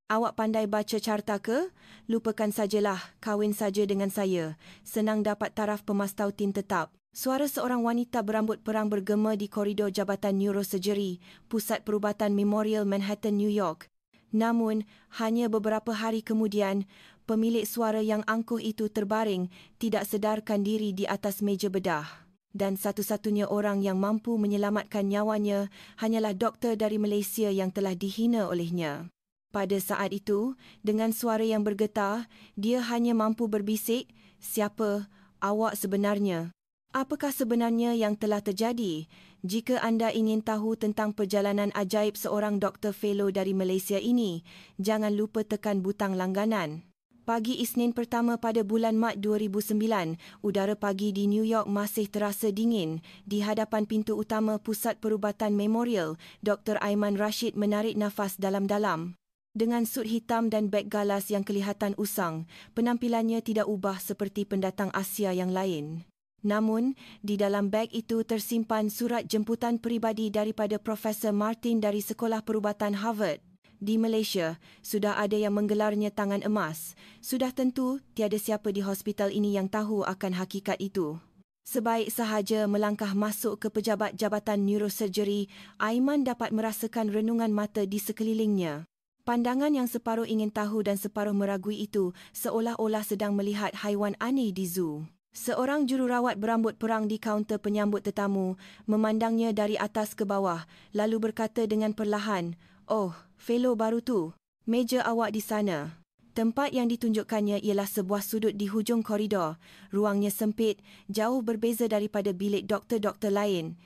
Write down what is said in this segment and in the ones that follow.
Awak pandai baca carta ke? Lupakan sajalah, kahwin saja dengan saya. Senang dapat taraf pemastautin tetap. Suara seorang wanita berambut perang bergema di koridor Jabatan Neurosurgery, Pusat Perubatan Memorial Manhattan, New York. Namun, hanya beberapa hari kemudian, pemilik suara yang angkuh itu terbaring, tidak sedarkan diri di atas meja bedah. Dan satu-satunya orang yang mampu menyelamatkan nyawanya hanyalah doktor dari Malaysia yang telah dihina olehnya. Pada saat itu, dengan suara yang bergetar, dia hanya mampu berbisik, "Siapa awak sebenarnya? Apakah sebenarnya yang telah terjadi?" Jika anda ingin tahu tentang perjalanan ajaib seorang doktor fellow dari Malaysia ini, jangan lupa tekan butang langganan. Pagi Isnin pertama pada bulan Mac 2009, udara pagi di New York masih terasa dingin. Di hadapan pintu utama Pusat Perubatan Memorial, Dr. Aiman Rashid menarik nafas dalam-dalam. Dengan sut hitam dan beg galas yang kelihatan usang, penampilannya tidak ubah seperti pendatang Asia yang lain. Namun, di dalam beg itu tersimpan surat jemputan peribadi daripada Profesor Martin dari Sekolah Perubatan Harvard. Di Malaysia, sudah ada yang menggelarnya tangan emas. Sudah tentu, tiada siapa di hospital ini yang tahu akan hakikat itu. Sebaik sahaja melangkah masuk ke pejabat Jabatan Neurosurgery, Aiman dapat merasakan renungan mata di sekelilingnya. Pandangan yang separuh ingin tahu dan separuh meragui itu seolah-olah sedang melihat haiwan aneh di zoo. Seorang jururawat berambut perang di kaunter penyambut tetamu memandangnya dari atas ke bawah, lalu berkata dengan perlahan, "Oh, fellow baru tu. Meja awak di sana." Tempat yang ditunjukkannya ialah sebuah sudut di hujung koridor. Ruangnya sempit, jauh berbeza daripada bilik doktor-doktor lain.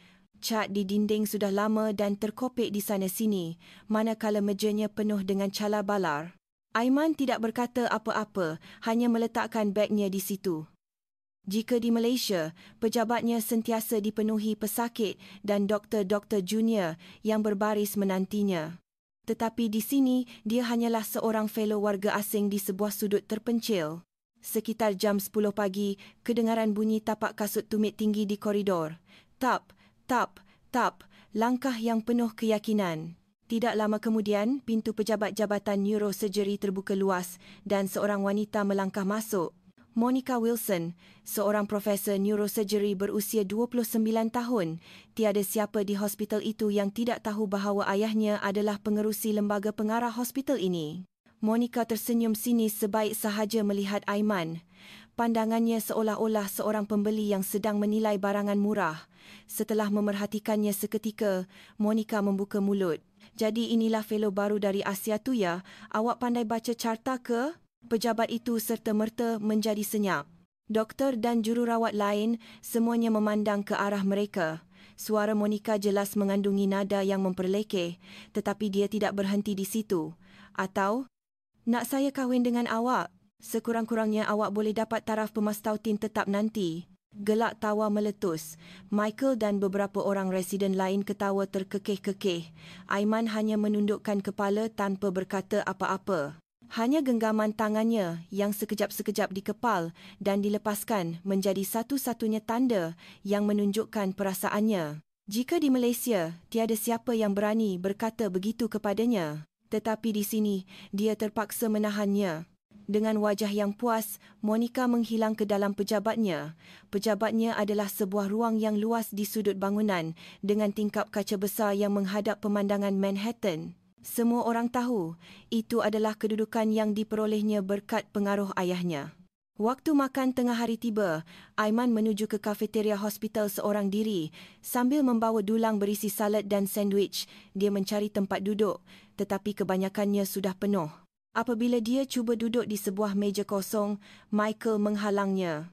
Cat di dinding sudah lama dan terkopik di sana-sini, manakala mejanya penuh dengan cala balar. Aiman tidak berkata apa-apa, hanya meletakkan begnya di situ. Jika di Malaysia, pejabatnya sentiasa dipenuhi pesakit dan doktor-doktor junior yang berbaris menantinya. Tetapi di sini, dia hanyalah seorang fellow warga asing di sebuah sudut terpencil. Sekitar jam 10 pagi, kedengaran bunyi tapak kasut tumit tinggi di koridor. Tap, tap, tap, langkah yang penuh keyakinan. Tidak lama kemudian, pintu pejabat Jabatan Neurosurgery terbuka luas dan seorang wanita melangkah masuk. Monica Wilson, seorang profesor neurosurgery berusia 29 tahun. Tiada siapa di hospital itu yang tidak tahu bahawa ayahnya adalah pengerusi lembaga pengarah hospital ini. Monica tersenyum sinis sebaik sahaja melihat Aiman. Pandangannya seolah-olah seorang pembeli yang sedang menilai barangan murah. Setelah memerhatikannya seketika, Monica membuka mulut. "Jadi inilah fellow baru dari Asia tu ya? Awak pandai baca carta ke?" Pejabat itu serta-merta menjadi senyap. Doktor dan jururawat lain semuanya memandang ke arah mereka. Suara Monica jelas mengandungi nada yang memperlekeh, tetapi dia tidak berhenti di situ. "Atau, nak saya kahwin dengan awak? Sekurang-kurangnya awak boleh dapat taraf pemastautin tetap nanti." Gelak tawa meletus. Michael dan beberapa orang residen lain ketawa terkekeh-kekeh. Aiman hanya menundukkan kepala tanpa berkata apa-apa. Hanya genggaman tangannya yang sekejap-sekejap dikepal dan dilepaskan menjadi satu-satunya tanda yang menunjukkan perasaannya. Jika di Malaysia, tiada siapa yang berani berkata begitu kepadanya. Tetapi di sini, dia terpaksa menahannya. Dengan wajah yang puas, Monica menghilang ke dalam pejabatnya. Pejabatnya adalah sebuah ruang yang luas di sudut bangunan dengan tingkap kaca besar yang menghadap pemandangan Manhattan. Semua orang tahu, itu adalah kedudukan yang diperolehnya berkat pengaruh ayahnya. Waktu makan tengah hari tiba, Aiman menuju ke kafeteria hospital seorang diri. Sambil membawa dulang berisi salad dan sandwich, dia mencari tempat duduk, tetapi kebanyakannya sudah penuh. Apabila dia cuba duduk di sebuah meja kosong, Michael menghalangnya.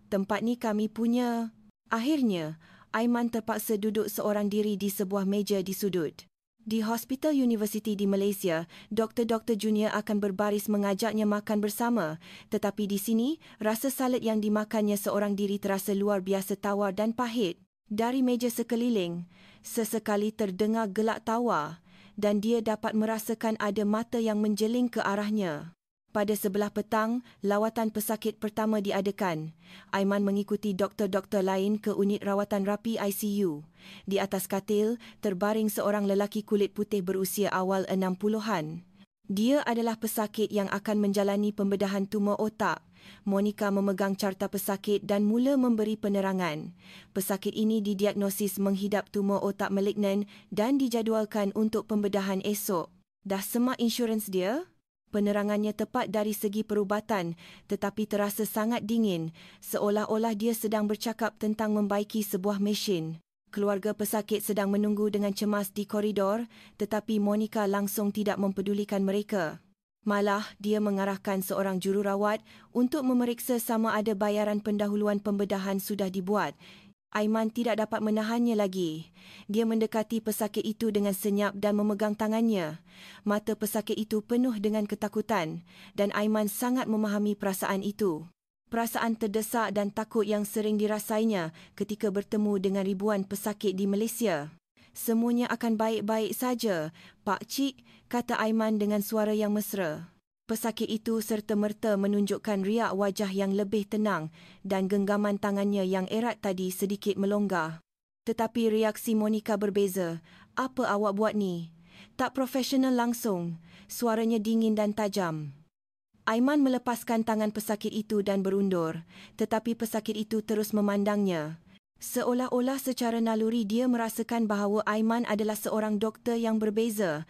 Tempat ni kami punya." Akhirnya, Aiman terpaksa duduk seorang diri di sebuah meja di sudut. Di Hospital University di Malaysia, doktor-doktor junior akan berbaris mengajaknya makan bersama. Tetapi di sini, rasa salad yang dimakannya seorang diri terasa luar biasa tawar dan pahit. Dari meja sekeliling, sesekali terdengar gelak tawa dan dia dapat merasakan ada mata yang menjeling ke arahnya. Pada sebelah petang, lawatan pesakit pertama diadakan. Aiman mengikuti doktor-doktor lain ke unit rawatan rapi ICU. Di atas katil, terbaring seorang lelaki kulit putih berusia awal 60-an. Dia adalah pesakit yang akan menjalani pembedahan tumor otak. Monica memegang carta pesakit dan mula memberi penerangan. Pesakit ini didiagnosis menghidap tumor otak malignan dan dijadualkan untuk pembedahan esok. Dah semak insurans dia? Penerangannya tepat dari segi perubatan, tetapi terasa sangat dingin, seolah-olah dia sedang bercakap tentang membaiki sebuah mesin. Keluarga pesakit sedang menunggu dengan cemas di koridor, tetapi Monica langsung tidak mempedulikan mereka. Malah, dia mengarahkan seorang jururawat untuk memeriksa sama ada bayaran pendahuluan pembedahan sudah dibuat. Aiman tidak dapat menahannya lagi. Dia mendekati pesakit itu dengan senyap dan memegang tangannya. Mata pesakit itu penuh dengan ketakutan dan Aiman sangat memahami perasaan itu. Perasaan terdesak dan takut yang sering dirasainya ketika bertemu dengan ribuan pesakit di Malaysia. Semuanya akan baik-baik saja, Pak Cik, kata Aiman dengan suara yang mesra. Pesakit itu serta-merta menunjukkan riak wajah yang lebih tenang dan genggaman tangannya yang erat tadi sedikit melonggar. Tetapi reaksi Monica berbeza. Apa awak buat ni? Tak profesional langsung. Suaranya dingin dan tajam. Aiman melepaskan tangan pesakit itu dan berundur, tetapi pesakit itu terus memandangnya. Seolah-olah secara naluri dia merasakan bahawa Aiman adalah seorang doktor yang berbeza.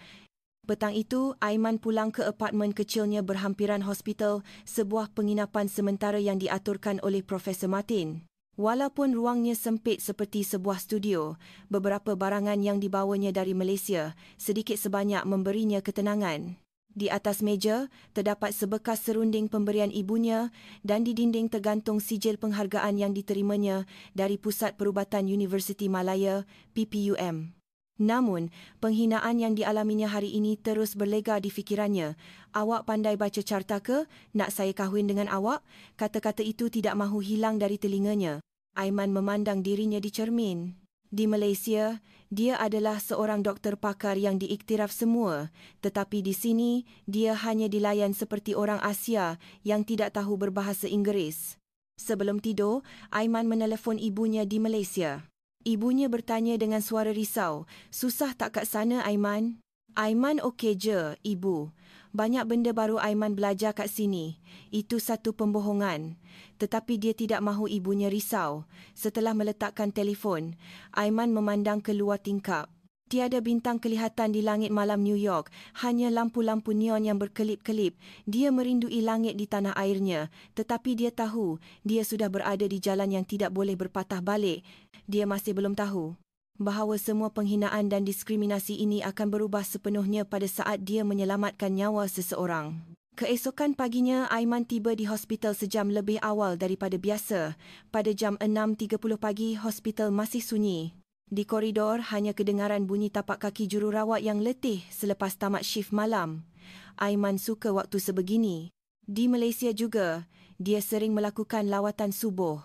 Petang itu, Aiman pulang ke apartmen kecilnya berhampiran hospital, sebuah penginapan sementara yang diaturkan oleh Profesor Martin. Walaupun ruangnya sempit seperti sebuah studio, beberapa barangan yang dibawanya dari Malaysia sedikit sebanyak memberinya ketenangan. Di atas meja, terdapat sebekas serunding pemberian ibunya dan di dinding tergantung sijil penghargaan yang diterimanya dari Pusat Perubatan Universiti Malaya, PPUM. Namun, penghinaan yang dialaminya hari ini terus berlega di fikirannya. Awak pandai baca carta ke? Nak saya kahwin dengan awak? Kata-kata itu tidak mahu hilang dari telinganya. Aiman memandang dirinya di cermin. Di Malaysia, dia adalah seorang doktor pakar yang diiktiraf semua. Tetapi di sini, dia hanya dilayan seperti orang Asia yang tidak tahu berbahasa Inggeris. Sebelum tidur, Aiman menelefon ibunya di Malaysia. Ibunya bertanya dengan suara risau, "Susah tak kat sana, Aiman?" "Aiman okey je, Ibu. Banyak benda baru Aiman belajar kat sini. Itu satu pembohongan." Tetapi dia tidak mahu ibunya risau. Setelah meletakkan telefon, Aiman memandang keluar tingkap. Tiada bintang kelihatan di langit malam New York, hanya lampu-lampu neon yang berkelip-kelip. Dia merindui langit di tanah airnya, tetapi dia tahu dia sudah berada di jalan yang tidak boleh berpatah balik. Dia masih belum tahu bahawa semua penghinaan dan diskriminasi ini akan berubah sepenuhnya pada saat dia menyelamatkan nyawa seseorang. Keesokan paginya, Aiman tiba di hospital sejam lebih awal daripada biasa. Pada jam 6.30 pagi, hospital masih sunyi. Di koridor, hanya kedengaran bunyi tapak kaki jururawat yang letih selepas tamat shift malam. Aiman suka waktu sebegini. Di Malaysia juga, dia sering melakukan lawatan subuh.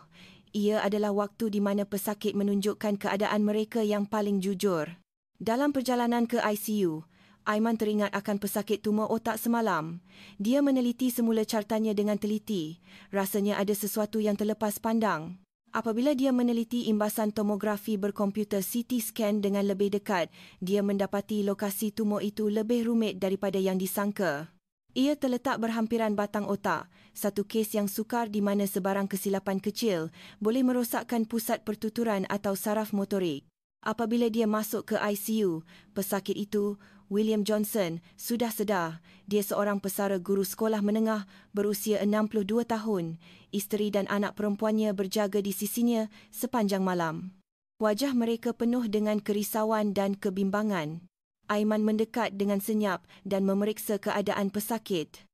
Ia adalah waktu di mana pesakit menunjukkan keadaan mereka yang paling jujur. Dalam perjalanan ke ICU, Aiman teringat akan pesakit tumor otak semalam. Dia meneliti semula cartanya dengan teliti. Rasanya ada sesuatu yang terlepas pandang. Apabila dia meneliti imbasan tomografi berkomputer CT scan dengan lebih dekat, dia mendapati lokasi tumor itu lebih rumit daripada yang disangka. Ia terletak berhampiran batang otak, satu kes yang sukar di mana sebarang kesilapan kecil boleh merosakkan pusat pertuturan atau saraf motorik. Apabila dia masuk ke ICU, pesakit itu, William Johnson, sudah sedar. Dia seorang pesara guru sekolah menengah berusia 62 tahun. Isteri dan anak perempuannya berjaga di sisinya sepanjang malam. Wajah mereka penuh dengan kerisauan dan kebimbangan. Aiman mendekat dengan senyap dan memeriksa keadaan pesakit.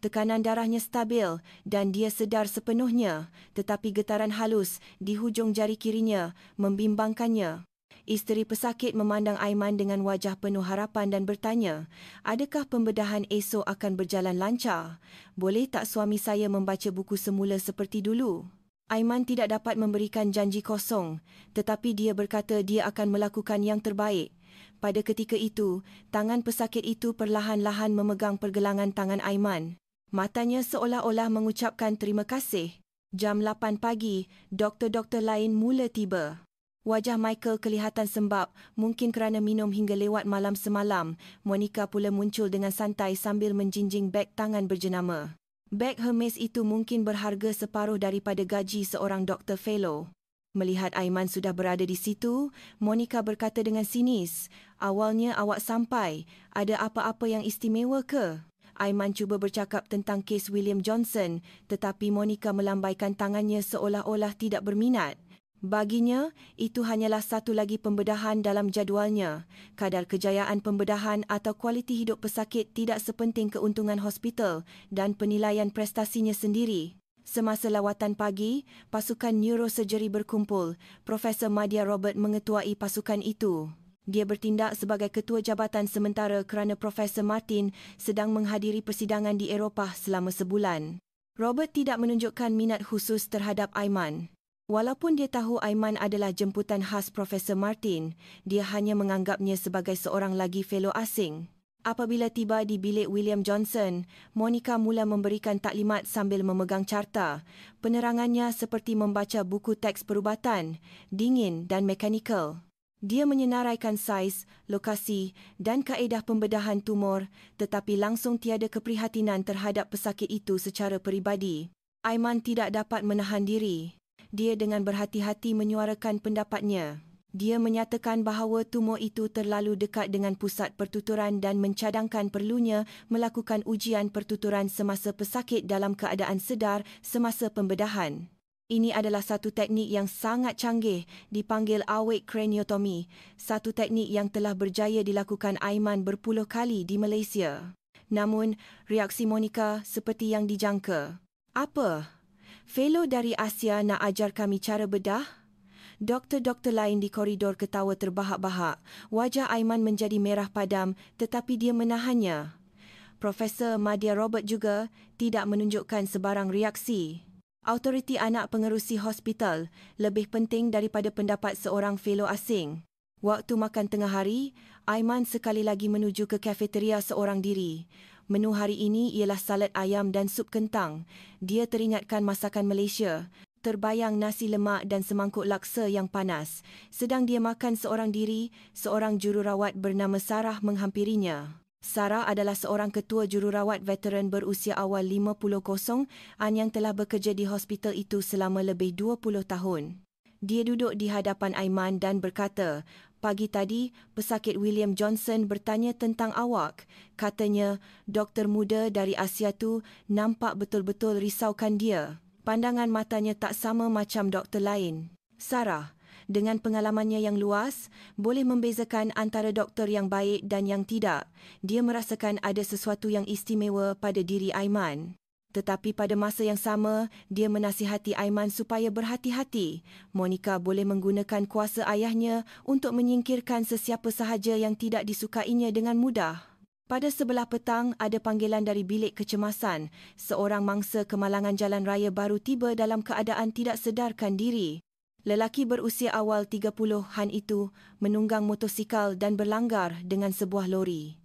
Tekanan darahnya stabil dan dia sedar sepenuhnya, tetapi getaran halus di hujung jari kirinya membimbangkannya. Isteri pesakit memandang Aiman dengan wajah penuh harapan dan bertanya, "Adakah pembedahan esok akan berjalan lancar? Boleh tak suami saya membaca buku semula seperti dulu?" Aiman tidak dapat memberikan janji kosong, tetapi dia berkata dia akan melakukan yang terbaik. Pada ketika itu, tangan pesakit itu perlahan-lahan memegang pergelangan tangan Aiman. Matanya seolah-olah mengucapkan terima kasih. Jam 8 pagi, doktor-doktor lain mula tiba. Wajah Michael kelihatan sembab, mungkin kerana minum hingga lewat malam semalam. Monica pula muncul dengan santai sambil menjinjing beg tangan berjenama. Beg Hermes itu mungkin berharga separuh daripada gaji seorang doktor fellow. Melihat Aiman sudah berada di situ, Monica berkata dengan sinis, "Awalnya awak sampai. Ada apa-apa yang istimewa ke?" Aiman cuba bercakap tentang kes William Johnson, tetapi Monica melambaikan tangannya seolah-olah tidak berminat. Baginya, itu hanyalah satu lagi pembedahan dalam jadualnya. Kadar kejayaan pembedahan atau kualiti hidup pesakit tidak sepenting keuntungan hospital dan penilaian prestasinya sendiri. Semasa lawatan pagi, pasukan neurosurgery berkumpul. Profesor Madya Robert mengetuai pasukan itu. Dia bertindak sebagai ketua jabatan sementara kerana Profesor Martin sedang menghadiri persidangan di Eropah selama sebulan. Robert tidak menunjukkan minat khusus terhadap Aiman. Walaupun dia tahu Aiman adalah jemputan khas Profesor Martin, dia hanya menganggapnya sebagai seorang lagi fellow asing. Apabila tiba di bilik William Johnson, Monica mula memberikan taklimat sambil memegang carta. Penerangannya seperti membaca buku teks perubatan, dingin dan mekanikal. Dia menyenaraikan saiz, lokasi dan kaedah pembedahan tumor, tetapi langsung tiada keprihatinan terhadap pesakit itu secara peribadi. Aiman tidak dapat menahan diri. Dia dengan berhati-hati menyuarakan pendapatnya. Dia menyatakan bahawa tumor itu terlalu dekat dengan pusat pertuturan dan mencadangkan perlunya melakukan ujian pertuturan semasa pesakit dalam keadaan sedar semasa pembedahan. Ini adalah satu teknik yang sangat canggih dipanggil awake craniotomy, satu teknik yang telah berjaya dilakukan Aiman berpuluh kali di Malaysia. Namun, reaksi Monica seperti yang dijangka. "Apa? Fellow dari Asia nak ajar kami cara bedah?" Doktor-doktor lain di koridor ketawa terbahak-bahak. Wajah Aiman menjadi merah padam tetapi dia menahannya. Profesor Madya Robert juga tidak menunjukkan sebarang reaksi. Autoriti anak pengerusi hospital lebih penting daripada pendapat seorang fellow asing. Waktu makan tengah hari, Aiman sekali lagi menuju ke kafeteria seorang diri. Menu hari ini ialah salad ayam dan sup kentang. Dia teringatkan masakan Malaysia. Terbayang nasi lemak dan semangkuk laksa yang panas. Sedang dia makan seorang diri, seorang jururawat bernama Sarah menghampirinya. Sarah adalah seorang ketua jururawat veteran berusia awal 50-an yang telah bekerja di hospital itu selama lebih 20 tahun. Dia duduk di hadapan Aiman dan berkata, "Pagi tadi, pesakit William Johnson bertanya tentang awak. Katanya, doktor muda dari Asia tu nampak betul-betul risaukan dia. Pandangan matanya tak sama macam doktor lain." Sarah, dengan pengalamannya yang luas, boleh membezakan antara doktor yang baik dan yang tidak. Dia merasakan ada sesuatu yang istimewa pada diri Aiman. Tetapi pada masa yang sama, dia menasihati Aiman supaya berhati-hati. Monica boleh menggunakan kuasa ayahnya untuk menyingkirkan sesiapa sahaja yang tidak disukainya dengan mudah. Pada sebelah petang, ada panggilan dari bilik kecemasan. Seorang mangsa kemalangan jalan raya baru tiba dalam keadaan tidak sedarkan diri. Lelaki berusia awal 30-an itu menunggang motosikal dan berlanggar dengan sebuah lori.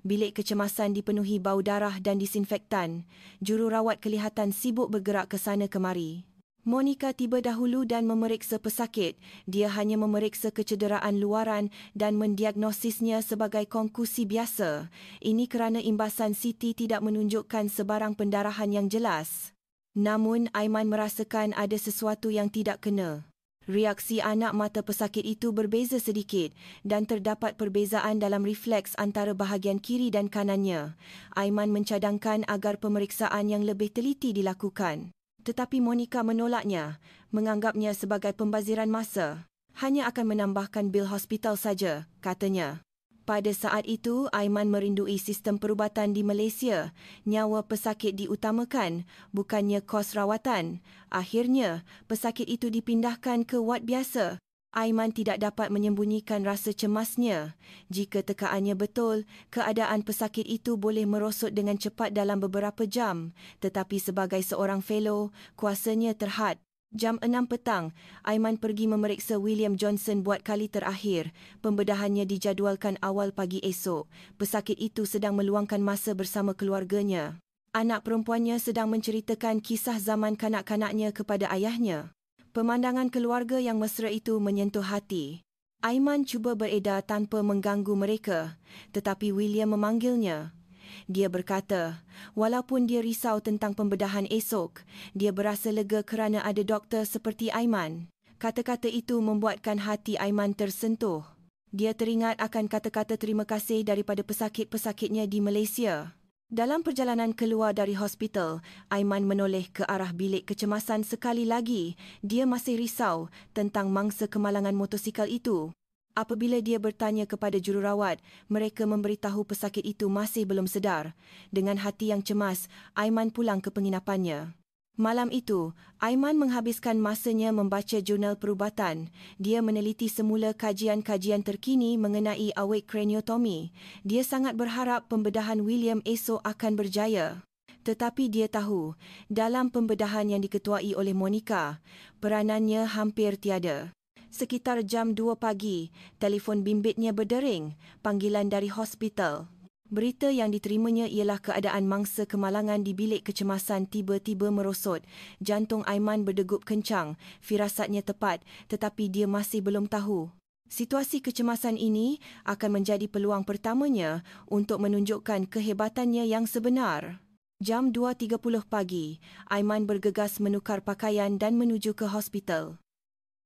Bilik kecemasan dipenuhi bau darah dan disinfektan. Jururawat kelihatan sibuk bergerak ke sana kemari. Monica tiba dahulu dan memeriksa pesakit. Dia hanya memeriksa kecederaan luaran dan mendiagnosisnya sebagai konkusi biasa. Ini kerana imbasan CT tidak menunjukkan sebarang pendarahan yang jelas. Namun, Aiman merasakan ada sesuatu yang tidak kena. Reaksi anak mata pesakit itu berbeza sedikit dan terdapat perbezaan dalam refleks antara bahagian kiri dan kanannya. Aiman mencadangkan agar pemeriksaan yang lebih teliti dilakukan. Tetapi Monica menolaknya, menganggapnya sebagai pembaziran masa. Hanya akan menambahkan bil hospital saja, katanya. Pada saat itu, Aiman merindui sistem perubatan di Malaysia. Nyawa pesakit diutamakan, bukannya kos rawatan. Akhirnya, pesakit itu dipindahkan ke wad biasa. Aiman tidak dapat menyembunyikan rasa cemasnya. Jika tekaannya betul, keadaan pesakit itu boleh merosot dengan cepat dalam beberapa jam. Tetapi sebagai seorang fellow, kuasanya terhad. Jam 6 petang, Aiman pergi memeriksa William Johnson buat kali terakhir. Pembedahannya dijadualkan awal pagi esok. Pesakit itu sedang meluangkan masa bersama keluarganya. Anak perempuannya sedang menceritakan kisah zaman kanak-kanaknya kepada ayahnya. Pemandangan keluarga yang mesra itu menyentuh hati. Aiman cuba beredar tanpa mengganggu mereka, tetapi William memanggilnya. Dia berkata, walaupun dia risau tentang pembedahan esok, dia berasa lega kerana ada doktor seperti Aiman. Kata-kata itu membuatkan hati Aiman tersentuh. Dia teringat akan kata-kata terima kasih daripada pesakit-pesakitnya di Malaysia. Dalam perjalanan keluar dari hospital, Aiman menoleh ke arah bilik kecemasan sekali lagi. Dia masih risau tentang mangsa kemalangan motosikal itu. Apabila dia bertanya kepada jururawat, mereka memberitahu pesakit itu masih belum sedar. Dengan hati yang cemas, Aiman pulang ke penginapannya. Malam itu, Aiman menghabiskan masanya membaca jurnal perubatan. Dia meneliti semula kajian-kajian terkini mengenai awake craniotomy. Dia sangat berharap pembedahan William esok akan berjaya. Tetapi dia tahu, dalam pembedahan yang diketuai oleh Monica, peranannya hampir tiada. Sekitar jam 2 pagi, telefon bimbitnya berdering, panggilan dari hospital. Berita yang diterimanya ialah keadaan mangsa kemalangan di bilik kecemasan tiba-tiba merosot. Jantung Aiman berdegup kencang, firasatnya tepat, tetapi dia masih belum tahu. Situasi kecemasan ini akan menjadi peluang pertamanya untuk menunjukkan kehebatannya yang sebenar. Jam 2.30 pagi, Aiman bergegas menukar pakaian dan menuju ke hospital.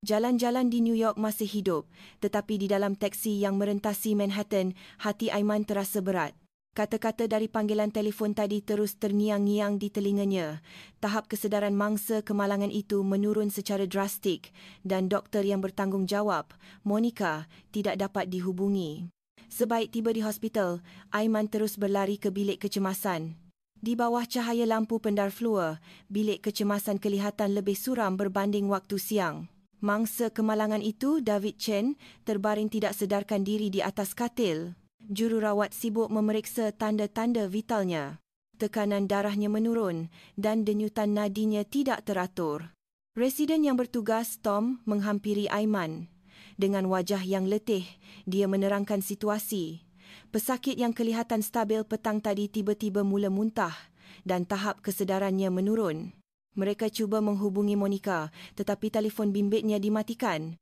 Jalan-jalan di New York masih hidup, tetapi di dalam teksi yang merentasi Manhattan, hati Aiman terasa berat. Kata-kata dari panggilan telefon tadi terus terngiang-ngiang di telinganya. Tahap kesedaran mangsa kemalangan itu menurun secara drastik dan doktor yang bertanggungjawab, Monica, tidak dapat dihubungi. Sebaik tiba di hospital, Aiman terus berlari ke bilik kecemasan. Di bawah cahaya lampu pendar fluor, bilik kecemasan kelihatan lebih suram berbanding waktu siang. Mangsa kemalangan itu, David Chen, terbaring tidak sedarkan diri di atas katil. Jururawat sibuk memeriksa tanda-tanda vitalnya. Tekanan darahnya menurun dan denyutan nadinya tidak teratur. Residen yang bertugas, Tom, menghampiri Aiman. Dengan wajah yang letih, dia menerangkan situasi. Pesakit yang kelihatan stabil petang tadi tiba-tiba mula muntah dan tahap kesedarannya menurun. Mereka cuba menghubungi Monica, tetapi telefon bimbitnya dimatikan.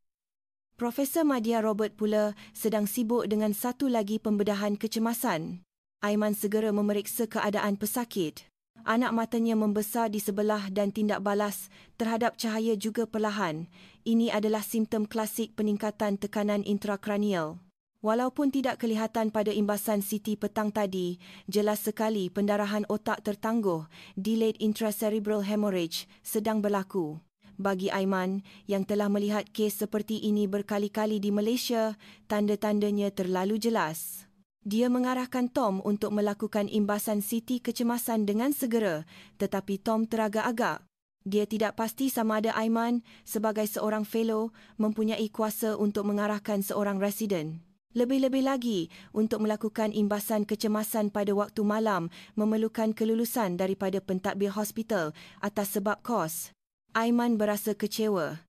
Profesor Madya Robert pula sedang sibuk dengan satu lagi pembedahan kecemasan. Aiman segera memeriksa keadaan pesakit. Anak matanya membesar di sebelah dan tindak balas terhadap cahaya juga perlahan. Ini adalah simptom klasik peningkatan tekanan intrakranial. Walaupun tidak kelihatan pada imbasan CT petang tadi, jelas sekali pendarahan otak tertangguh, delayed intracerebral hemorrhage, sedang berlaku. Bagi Aiman, yang telah melihat kes seperti ini berkali-kali di Malaysia, tanda-tandanya terlalu jelas. Dia mengarahkan Tom untuk melakukan imbasan CT kecemasan dengan segera, tetapi Tom teragak-agak. Dia tidak pasti sama ada Aiman, sebagai seorang fellow, mempunyai kuasa untuk mengarahkan seorang residen. Lebih-lebih lagi, untuk melakukan imbasan kecemasan pada waktu malam memerlukan kelulusan daripada pentadbir hospital atas sebab kos. Aiman berasa kecewa.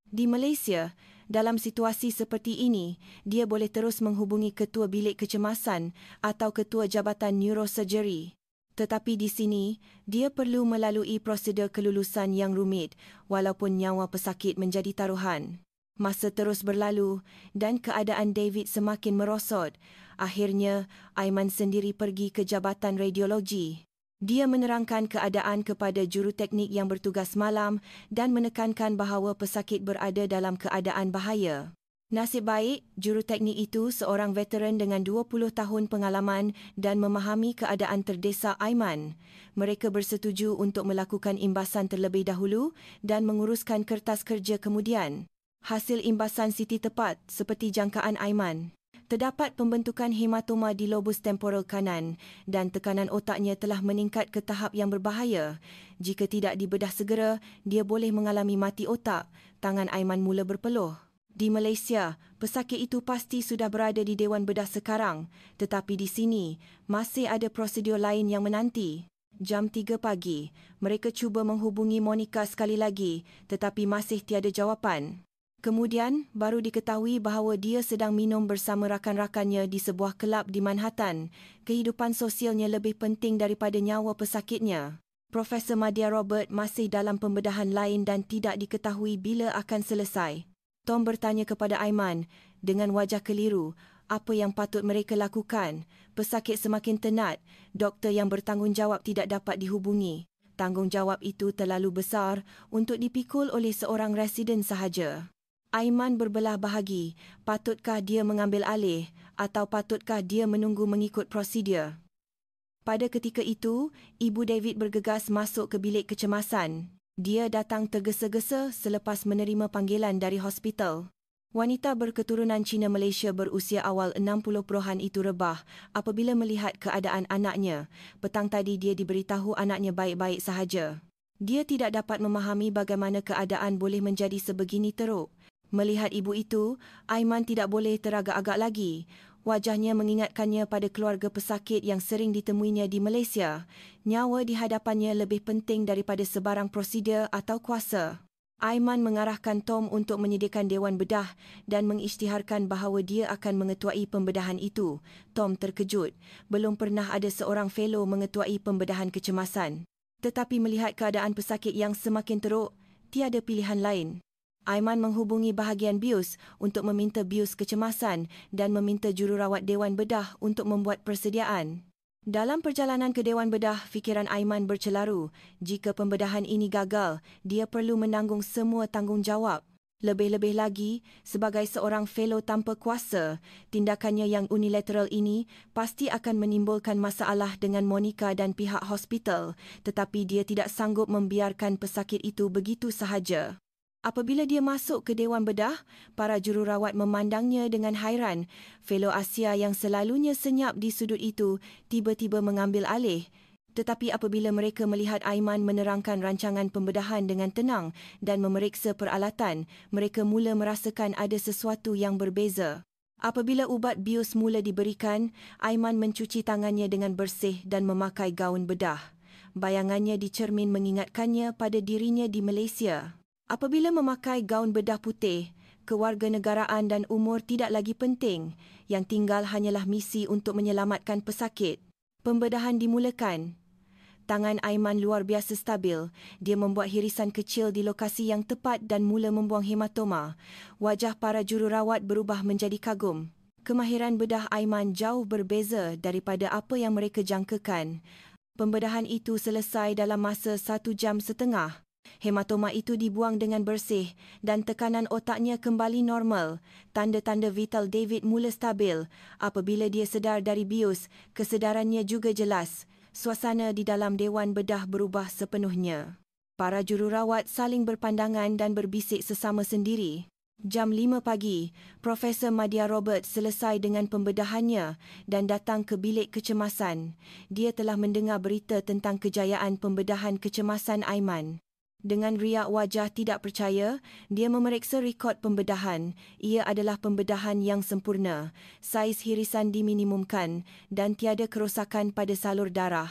Di Malaysia, dalam situasi seperti ini, dia boleh terus menghubungi ketua bilik kecemasan atau ketua jabatan neurosurgery. Tetapi di sini, dia perlu melalui prosedur kelulusan yang rumit walaupun nyawa pesakit menjadi taruhan. Masa terus berlalu dan keadaan David semakin merosot. Akhirnya, Aiman sendiri pergi ke Jabatan Radiologi. Dia menerangkan keadaan kepada juruteknik yang bertugas malam dan menekankan bahawa pesakit berada dalam keadaan bahaya. Nasib baik, juruteknik itu seorang veteran dengan 20 tahun pengalaman dan memahami keadaan terdesak Aiman. Mereka bersetuju untuk melakukan imbasan terlebih dahulu dan menguruskan kertas kerja kemudian. Hasil imbasan CT tepat seperti jangkaan Aiman. Terdapat pembentukan hematoma di lobus temporal kanan dan tekanan otaknya telah meningkat ke tahap yang berbahaya. Jika tidak dibedah segera, dia boleh mengalami mati otak. Tangan Aiman mula berpeluh. Di Malaysia, pesakit itu pasti sudah berada di Dewan Bedah sekarang, tetapi di sini masih ada prosedur lain yang menanti. Jam 3 pagi, mereka cuba menghubungi Monica sekali lagi, tetapi masih tiada jawapan. Kemudian, baru diketahui bahawa dia sedang minum bersama rakan-rakannya di sebuah kelab di Manhattan. Kehidupan sosialnya lebih penting daripada nyawa pesakitnya. Profesor Madya Robert masih dalam pembedahan lain dan tidak diketahui bila akan selesai. Tom bertanya kepada Aiman dengan wajah keliru apa yang patut mereka lakukan. Pesakit semakin tenat. Doktor yang bertanggungjawab tidak dapat dihubungi. Tanggungjawab itu terlalu besar untuk dipikul oleh seorang residen sahaja. Aiman berbelah bahagi. Patutkah dia mengambil alih atau patutkah dia menunggu mengikut prosedur? Pada ketika itu, Ibu David bergegas masuk ke bilik kecemasan. Dia datang tergesa-gesa selepas menerima panggilan dari hospital. Wanita berketurunan Cina Malaysia berusia awal 60-an itu rebah apabila melihat keadaan anaknya. Petang tadi dia diberitahu anaknya baik-baik sahaja. Dia tidak dapat memahami bagaimana keadaan boleh menjadi sebegini teruk. Melihat ibu itu, Aiman tidak boleh teragak-agak lagi. Wajahnya mengingatkannya pada keluarga pesakit yang sering ditemuinya di Malaysia. Nyawa di hadapannya lebih penting daripada sebarang prosedur atau kuasa. Aiman mengarahkan Tom untuk menyediakan dewan bedah dan mengisytiharkan bahawa dia akan mengetuai pembedahan itu. Tom terkejut. Belum pernah ada seorang fellow mengetuai pembedahan kecemasan. Tetapi melihat keadaan pesakit yang semakin teruk, tiada pilihan lain. Aiman menghubungi bahagian BIUS untuk meminta BIUS kecemasan dan meminta jururawat Dewan Bedah untuk membuat persediaan. Dalam perjalanan ke Dewan Bedah, fikiran Aiman bercelaru. Jika pembedahan ini gagal, dia perlu menanggung semua tanggungjawab. Lebih-lebih lagi, sebagai seorang fellow tanpa kuasa, tindakannya yang unilateral ini pasti akan menimbulkan masalah dengan Monica dan pihak hospital, tetapi dia tidak sanggup membiarkan pesakit itu begitu sahaja. Apabila dia masuk ke Dewan Bedah, para jururawat memandangnya dengan hairan. Fellow Asia yang selalunya senyap di sudut itu tiba-tiba mengambil alih. Tetapi apabila mereka melihat Aiman menerangkan rancangan pembedahan dengan tenang dan memeriksa peralatan, mereka mula merasakan ada sesuatu yang berbeza. Apabila ubat BIUS mula diberikan, Aiman mencuci tangannya dengan bersih dan memakai gaun bedah. Bayangannya di cermin mengingatkannya pada dirinya di Malaysia. Apabila memakai gaun bedah putih, kewarganegaraan dan umur tidak lagi penting. Yang tinggal hanyalah misi untuk menyelamatkan pesakit. Pembedahan dimulakan. Tangan Aiman luar biasa stabil. Dia membuat hirisan kecil di lokasi yang tepat dan mula membuang hematoma. Wajah para jururawat berubah menjadi kagum. Kemahiran bedah Aiman jauh berbeza daripada apa yang mereka jangkakan. Pembedahan itu selesai dalam masa 1 jam setengah. Hematoma itu dibuang dengan bersih dan tekanan otaknya kembali normal. Tanda-tanda vital David mula stabil. Apabila dia sedar dari BIUS, kesedarannya juga jelas. Suasana di dalam Dewan Bedah berubah sepenuhnya. Para jururawat saling berpandangan dan berbisik sesama sendiri. Jam 5 pagi, Profesor Madya Robert selesai dengan pembedahannya dan datang ke bilik kecemasan. Dia telah mendengar berita tentang kejayaan pembedahan kecemasan Aiman. Dengan riak wajah tidak percaya, dia memeriksa rekod pembedahan. Ia adalah pembedahan yang sempurna. Saiz hirisan diminimumkan dan tiada kerosakan pada salur darah.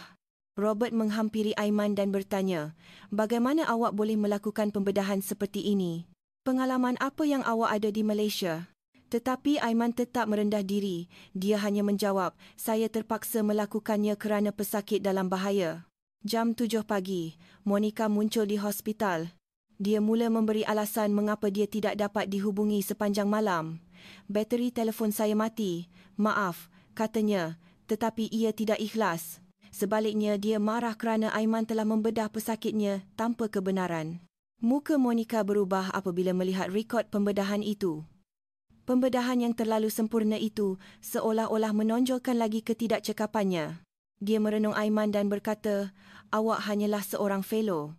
Robert menghampiri Aiman dan bertanya, "Bagaimana awak boleh melakukan pembedahan seperti ini? Pengalaman apa yang awak ada di Malaysia?" Tetapi Aiman tetap merendah diri. Dia hanya menjawab, "Saya terpaksa melakukannya kerana pesakit dalam bahaya." Jam 7 pagi, Monica muncul di hospital. Dia mula memberi alasan mengapa dia tidak dapat dihubungi sepanjang malam. "Bateri telefon saya mati. Maaf," katanya, tetapi ia tidak ikhlas. Sebaliknya, dia marah kerana Aiman telah membedah pesakitnya tanpa kebenaran. Muka Monica berubah apabila melihat rekod pembedahan itu. Pembedahan yang terlalu sempurna itu seolah-olah menonjolkan lagi ketidakcekapannya. Dia merenung Aiman dan berkata, "Awak hanyalah seorang fellow.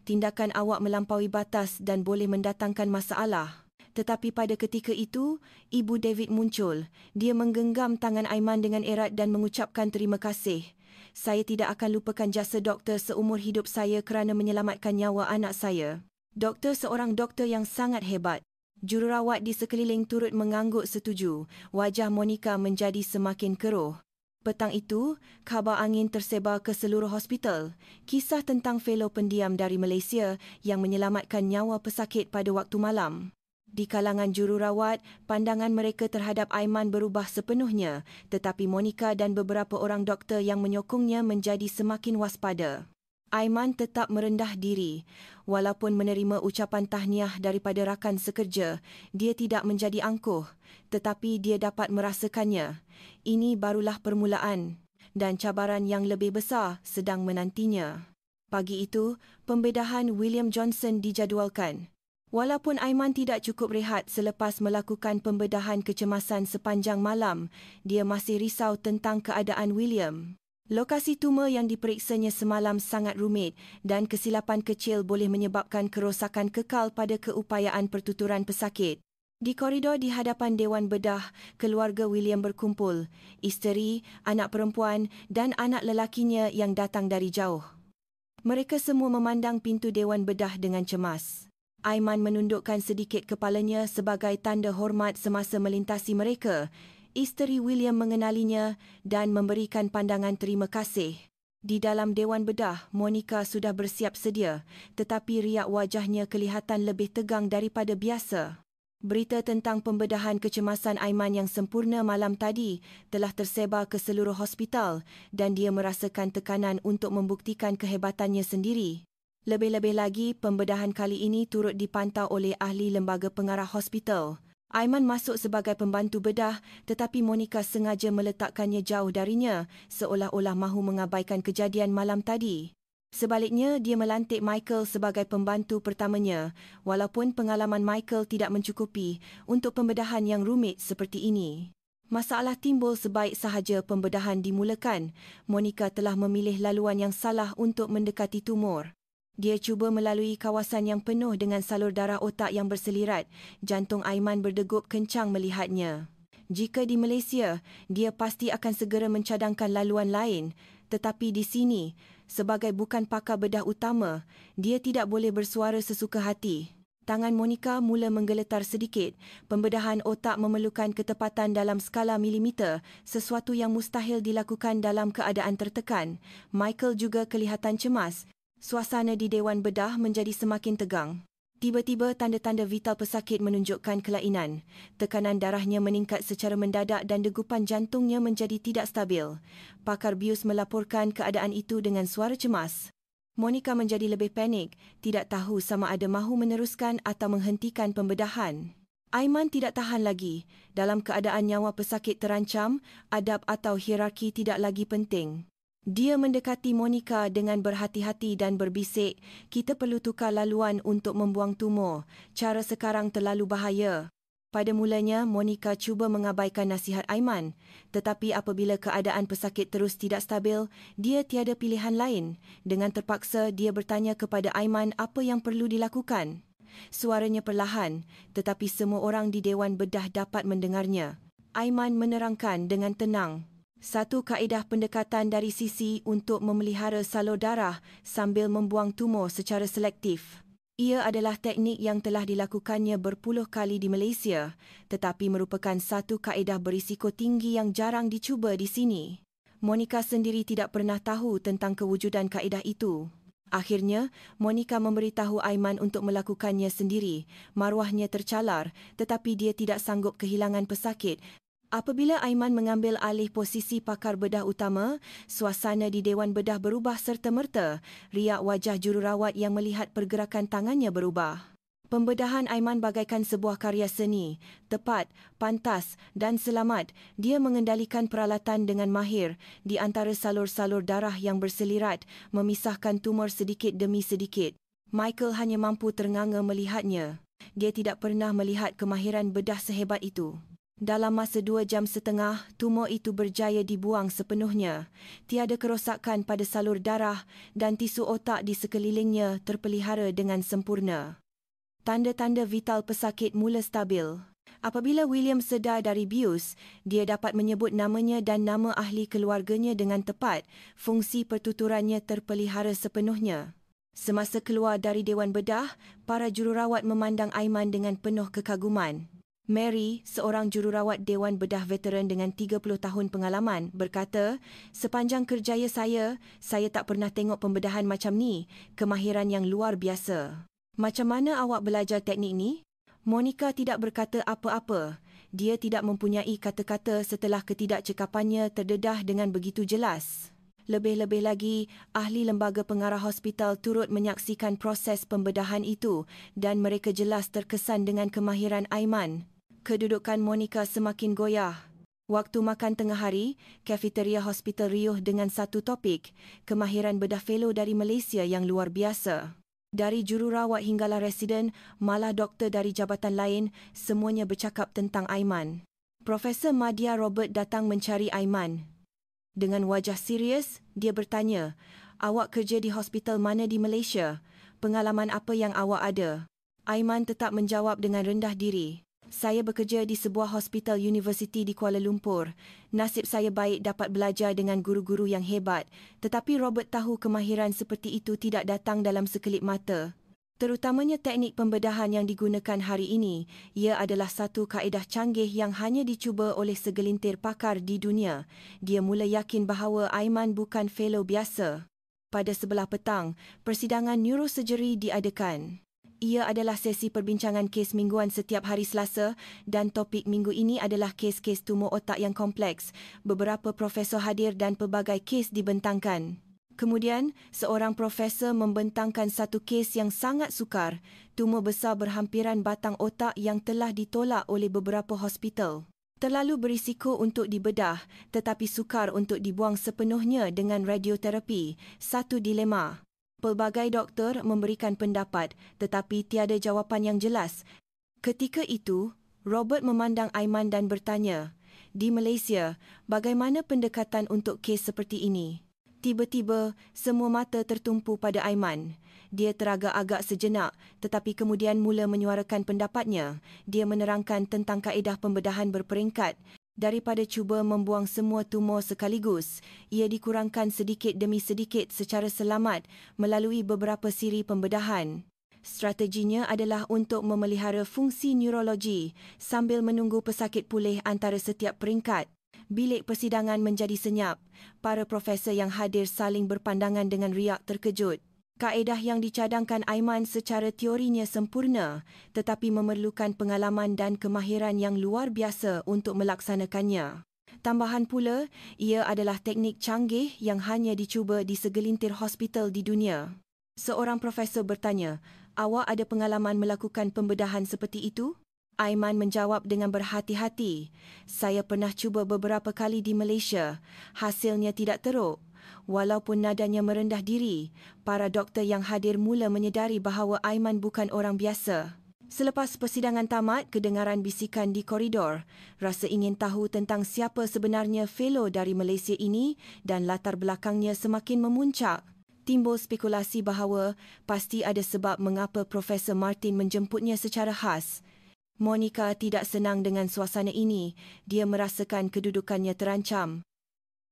Tindakan awak melampaui batas dan boleh mendatangkan masalah." Tetapi pada ketika itu, Ibu David muncul. Dia menggenggam tangan Aiman dengan erat dan mengucapkan terima kasih. "Saya tidak akan lupakan jasa doktor seumur hidup saya kerana menyelamatkan nyawa anak saya. Doktor seorang doktor yang sangat hebat." Jururawat di sekeliling turut mengangguk setuju. Wajah Monica menjadi semakin keruh. Petang itu, khabar angin tersebar ke seluruh hospital. Kisah tentang fellow pendiam dari Malaysia yang menyelamatkan nyawa pesakit pada waktu malam. Di kalangan jururawat, pandangan mereka terhadap Aiman berubah sepenuhnya, tetapi Monica dan beberapa orang doktor yang menyokongnya menjadi semakin waspada. Aiman tetap merendah diri. Walaupun menerima ucapan tahniah daripada rakan sekerja, dia tidak menjadi angkuh. Tetapi dia dapat merasakannya. Ini barulah permulaan dan cabaran yang lebih besar sedang menantinya. Pagi itu, pembedahan William Johnson dijadualkan. Walaupun Aiman tidak cukup rehat selepas melakukan pembedahan kecemasan sepanjang malam, dia masih risau tentang keadaan William. Lokasi tumor yang diperiksanya semalam sangat rumit dan kesilapan kecil boleh menyebabkan kerosakan kekal pada keupayaan pertuturan pesakit. Di koridor di hadapan Dewan Bedah, keluarga William berkumpul, isteri, anak perempuan dan anak lelakinya yang datang dari jauh. Mereka semua memandang pintu Dewan Bedah dengan cemas. Aiman menundukkan sedikit kepalanya sebagai tanda hormat semasa melintasi mereka. Isteri William mengenalinya dan memberikan pandangan terima kasih. Di dalam Dewan Bedah, Monica sudah bersiap sedia, tetapi riak wajahnya kelihatan lebih tegang daripada biasa. Berita tentang pembedahan kecemasan Aiman yang sempurna malam tadi telah tersebar ke seluruh hospital dan dia merasakan tekanan untuk membuktikan kehebatannya sendiri. Lebih-lebih lagi, pembedahan kali ini turut dipantau oleh ahli lembaga pengarah hospital. Aiman masuk sebagai pembantu bedah tetapi Monica sengaja meletakkannya jauh darinya seolah-olah mahu mengabaikan kejadian malam tadi. Sebaliknya, dia melantik Michael sebagai pembantu pertamanya walaupun pengalaman Michael tidak mencukupi untuk pembedahan yang rumit seperti ini. Masalah timbul sebaik sahaja pembedahan dimulakan. Monica telah memilih laluan yang salah untuk mendekati tumor. Dia cuba melalui kawasan yang penuh dengan salur darah otak yang berselirat. Jantung Aiman berdegup kencang melihatnya. Jika di Malaysia, dia pasti akan segera mencadangkan laluan lain. Tetapi di sini, sebagai bukan pakar bedah utama, dia tidak boleh bersuara sesuka hati. Tangan Monica mula menggeletar sedikit. Pembedahan otak memerlukan ketepatan dalam skala milimeter, sesuatu yang mustahil dilakukan dalam keadaan tertekan. Michael juga kelihatan cemas. Suasana di Dewan Bedah menjadi semakin tegang. Tiba-tiba tanda-tanda vital pesakit menunjukkan kelainan. Tekanan darahnya meningkat secara mendadak dan degupan jantungnya menjadi tidak stabil. Pakar bius melaporkan keadaan itu dengan suara cemas. Monica menjadi lebih panik, tidak tahu sama ada mahu meneruskan atau menghentikan pembedahan. Aiman tidak tahan lagi. Dalam keadaan nyawa pesakit terancam, adab atau hierarki tidak lagi penting. Dia mendekati Monica dengan berhati-hati dan berbisik, "Kita perlu tukar laluan untuk membuang tumor. Cara sekarang terlalu bahaya." Pada mulanya, Monica cuba mengabaikan nasihat Aiman. Tetapi apabila keadaan pesakit terus tidak stabil, dia tiada pilihan lain. Dengan terpaksa, dia bertanya kepada Aiman apa yang perlu dilakukan. Suaranya perlahan, tetapi semua orang di Dewan Bedah dapat mendengarnya. Aiman menerangkan dengan tenang. Satu kaedah pendekatan dari sisi untuk memelihara salur darah sambil membuang tumor secara selektif. Ia adalah teknik yang telah dilakukannya berpuluh kali di Malaysia, tetapi merupakan satu kaedah berisiko tinggi yang jarang dicuba di sini. Monica sendiri tidak pernah tahu tentang kewujudan kaedah itu. Akhirnya, Monica memberitahu Aiman untuk melakukannya sendiri. Maruahnya tercalar, tetapi dia tidak sanggup kehilangan pesakit. Apabila Aiman mengambil alih posisi pakar bedah utama, suasana di Dewan Bedah berubah serta-merta. Riak wajah jururawat yang melihat pergerakan tangannya berubah. Pembedahan Aiman bagaikan sebuah karya seni. Tepat, pantas dan selamat. Dia mengendalikan peralatan dengan mahir. Di antara salur-salur darah yang berselirat, memisahkan tumor sedikit demi sedikit. Michael hanya mampu ternganga melihatnya. Dia tidak pernah melihat kemahiran bedah sehebat itu. Dalam masa 2 jam setengah, tumor itu berjaya dibuang sepenuhnya. Tiada kerosakan pada salur darah dan tisu otak di sekelilingnya terpelihara dengan sempurna. Tanda-tanda vital pesakit mula stabil. Apabila William sedar dari bius, dia dapat menyebut namanya dan nama ahli keluarganya dengan tepat. Fungsi pertuturannya terpelihara sepenuhnya. Semasa keluar dari Dewan Bedah, para jururawat memandang Aiman dengan penuh kekaguman. Mary, seorang jururawat Dewan Bedah veteran dengan 30 tahun pengalaman, berkata, "Sepanjang kerjaya saya tak pernah tengok pembedahan macam ni. Kemahiran yang luar biasa." "Macam mana awak belajar teknik ni?" Monica tidak berkata apa-apa. Dia tidak mempunyai kata-kata setelah ketidakcekapannya terdedah dengan begitu jelas. Lebih-lebih lagi, ahli lembaga pengarah hospital turut menyaksikan proses pembedahan itu dan mereka jelas terkesan dengan kemahiran Aiman. Kedudukan Monica semakin goyah. Waktu makan tengah hari, kafeteria hospital riuh dengan satu topik, kemahiran bedah fellow dari Malaysia yang luar biasa. Dari jururawat hinggalah residen, malah doktor dari jabatan lain, semuanya bercakap tentang Aiman. Profesor Madya Robert datang mencari Aiman. Dengan wajah serius, dia bertanya, "Awak kerja di hospital mana di Malaysia? Pengalaman apa yang awak ada?" Aiman tetap menjawab dengan rendah diri. "Saya bekerja di sebuah hospital universiti di Kuala Lumpur. Nasib saya baik dapat belajar dengan guru-guru yang hebat, tetapi Robert tahu kemahiran seperti itu tidak datang dalam sekelip mata. Terutamanya teknik pembedahan yang digunakan hari ini, ia adalah satu kaedah canggih yang hanya dicuba oleh segelintir pakar di dunia." Dia mula yakin bahawa Aiman bukan fellow biasa. Pada sebelah petang, persidangan neurosurgery diadakan. Ia adalah sesi perbincangan kes mingguan setiap hari Selasa dan topik minggu ini adalah kes-kes tumor otak yang kompleks. Beberapa profesor hadir dan pelbagai kes dibentangkan. Kemudian, seorang profesor membentangkan satu kes yang sangat sukar, tumor besar berhampiran batang otak yang telah ditolak oleh beberapa hospital. Terlalu berisiko untuk dibedah, tetapi sukar untuk dibuang sepenuhnya dengan radioterapi, satu dilema. Pelbagai doktor memberikan pendapat, tetapi tiada jawapan yang jelas. Ketika itu, Robert memandang Aiman dan bertanya, "Di Malaysia, bagaimana pendekatan untuk kes seperti ini?" Tiba-tiba, semua mata tertumpu pada Aiman. Dia teragak-agak sejenak, tetapi kemudian mula menyuarakan pendapatnya. Dia menerangkan tentang kaedah pembedahan berperingkat. Daripada cuba membuang semua tumor sekaligus, ia dikurangkan sedikit demi sedikit secara selamat melalui beberapa siri pembedahan. Strateginya adalah untuk memelihara fungsi neurologi sambil menunggu pesakit pulih antara setiap peringkat. Bilik persidangan menjadi senyap. Para profesor yang hadir saling berpandangan dengan riak terkejut. Kaedah yang dicadangkan Aiman secara teorinya sempurna, tetapi memerlukan pengalaman dan kemahiran yang luar biasa untuk melaksanakannya. Tambahan pula, ia adalah teknik canggih yang hanya dicuba di segelintir hospital di dunia. Seorang profesor bertanya, "Awak ada pengalaman melakukan pembedahan seperti itu?" Aiman menjawab dengan berhati-hati, "Saya pernah cuba beberapa kali di Malaysia. Hasilnya tidak teruk." Walaupun nadanya merendah diri, para doktor yang hadir mula menyedari bahawa Aiman bukan orang biasa. Selepas persidangan tamat, kedengaran bisikan di koridor. Rasa ingin tahu tentang siapa sebenarnya fellow dari Malaysia ini dan latar belakangnya semakin memuncak. Timbul spekulasi bahawa pasti ada sebab mengapa Profesor Martin menjemputnya secara khas. Monica tidak senang dengan suasana ini. Dia merasakan kedudukannya terancam.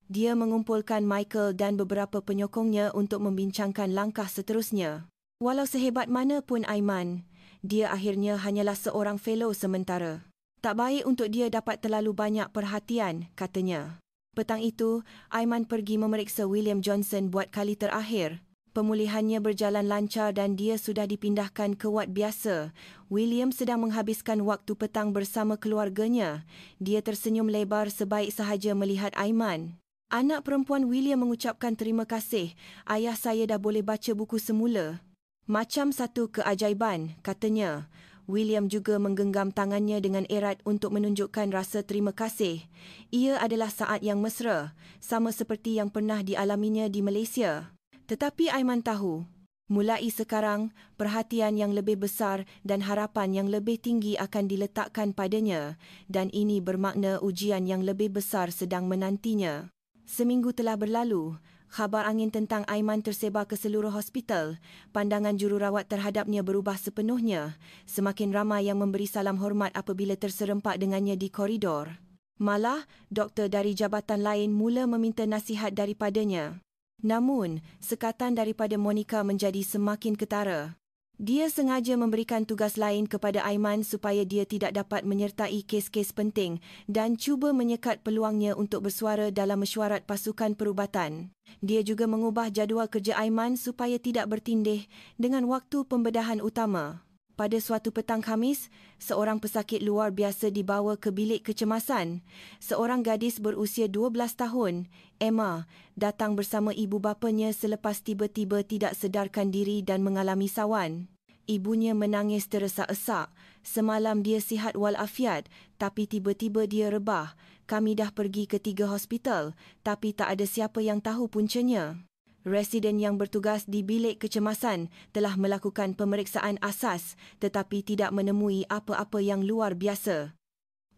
Dia mengumpulkan Michael dan beberapa penyokongnya untuk membincangkan langkah seterusnya. Walau sehebat mana pun Aiman, dia akhirnya hanyalah seorang fellow sementara. Tak baik untuk dia dapat terlalu banyak perhatian, katanya. Petang itu, Aiman pergi memeriksa William Johnson buat kali terakhir. Pemulihannya berjalan lancar dan dia sudah dipindahkan ke wad biasa. William sedang menghabiskan waktu petang bersama keluarganya. Dia tersenyum lebar sebaik sahaja melihat Aiman. Anak perempuan William mengucapkan terima kasih. "Ayah saya dah boleh baca buku semula." "Macam satu keajaiban," katanya. William juga menggenggam tangannya dengan erat untuk menunjukkan rasa terima kasih. Ia adalah saat yang mesra, sama seperti yang pernah dialaminya di Malaysia. Tetapi Aiman tahu, mulai sekarang, perhatian yang lebih besar dan harapan yang lebih tinggi akan diletakkan padanya dan ini bermakna ujian yang lebih besar sedang menantinya. Seminggu telah berlalu. Khabar angin tentang Aiman tersebar ke seluruh hospital. Pandangan jururawat terhadapnya berubah sepenuhnya. Semakin ramai yang memberi salam hormat apabila terserempak dengannya di koridor. Malah, doktor dari jabatan lain mula meminta nasihat daripadanya. Namun, sekatan daripada Monica menjadi semakin ketara. Dia sengaja memberikan tugas lain kepada Aiman supaya dia tidak dapat menyertai kes-kes penting dan cuba menyekat peluangnya untuk bersuara dalam mesyuarat pasukan perubatan. Dia juga mengubah jadual kerja Aiman supaya tidak bertindih dengan waktu pembedahan utama. Pada suatu petang Khamis, seorang pesakit luar biasa dibawa ke bilik kecemasan. Seorang gadis berusia 12 tahun, Emma, datang bersama ibu bapanya selepas tiba-tiba tidak sedarkan diri dan mengalami sawan. Ibunya menangis terdesak-desak. Semalam dia sihat walafiat, tapi tiba-tiba dia rebah. Kami dah pergi ke 3 hospital, tapi tak ada siapa yang tahu puncanya. Residen yang bertugas di bilik kecemasan telah melakukan pemeriksaan asas tetapi tidak menemui apa-apa yang luar biasa.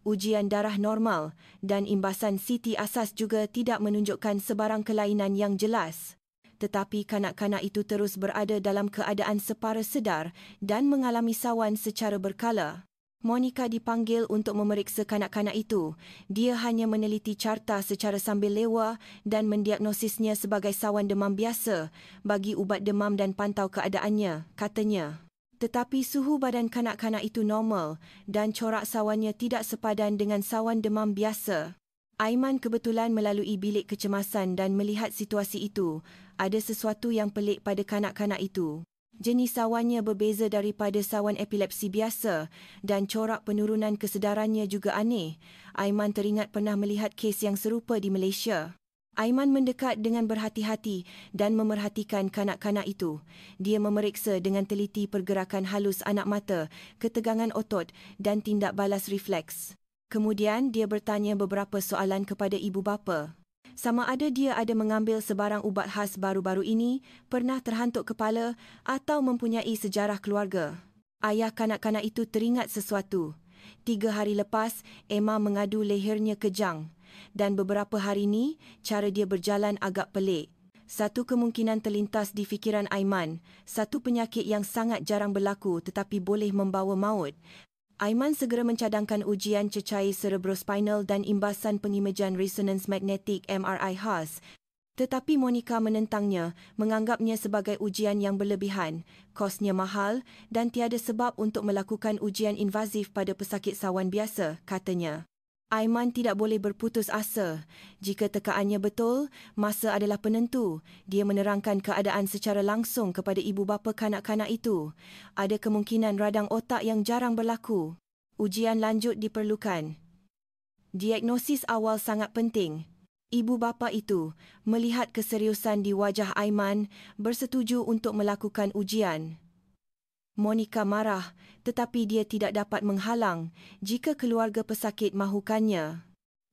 Ujian darah normal dan imbasan CT asas juga tidak menunjukkan sebarang kelainan yang jelas. Tetapi kanak-kanak itu terus berada dalam keadaan separa sedar dan mengalami sawan secara berkala. Monica dipanggil untuk memeriksa kanak-kanak itu. Dia hanya meneliti carta secara sambil lewa dan mendiagnosisnya sebagai sawan demam biasa, bagi ubat demam dan pantau keadaannya, katanya. Tetapi suhu badan kanak-kanak itu normal dan corak sawannya tidak sepadan dengan sawan demam biasa. Aiman kebetulan melalui bilik kecemasan dan melihat situasi itu. Ada sesuatu yang pelik pada kanak-kanak itu. Jenis sawannya berbeza daripada sawan epilepsi biasa dan corak penurunan kesedarannya juga aneh. Aiman teringat pernah melihat kes yang serupa di Malaysia. Aiman mendekat dengan berhati-hati dan memerhatikan kanak-kanak itu. Dia memeriksa dengan teliti pergerakan halus anak mata, ketegangan otot dan tindak balas refleks. Kemudian dia bertanya beberapa soalan kepada ibu bapa. Sama ada dia ada mengambil sebarang ubat khas baru-baru ini, pernah terhantuk kepala atau mempunyai sejarah keluarga. Ayah kanak-kanak itu teringat sesuatu. 3 hari lepas, Emma mengadu lehernya kejang. Dan beberapa hari ini, cara dia berjalan agak pelik. Satu kemungkinan terlintas di fikiran Aiman, satu penyakit yang sangat jarang berlaku tetapi boleh membawa maut. Aiman segera mencadangkan ujian cecair cerebrospinal dan imbasan pengimejan resonance magnetik MRI khas. Tetapi Monica menentangnya, menganggapnya sebagai ujian yang berlebihan, kosnya mahal dan tiada sebab untuk melakukan ujian invasif pada pesakit sawan biasa, katanya. Aiman tidak boleh berputus asa. Jika tekaannya betul, masa adalah penentu. Dia menerangkan keadaan secara langsung kepada ibu bapa kanak-kanak itu. Ada kemungkinan radang otak yang jarang berlaku. Ujian lanjut diperlukan. Diagnosis awal sangat penting. Ibu bapa itu, melihat keseriusan di wajah Aiman, bersetuju untuk melakukan ujian. Monica marah, tetapi dia tidak dapat menghalang jika keluarga pesakit mahukannya.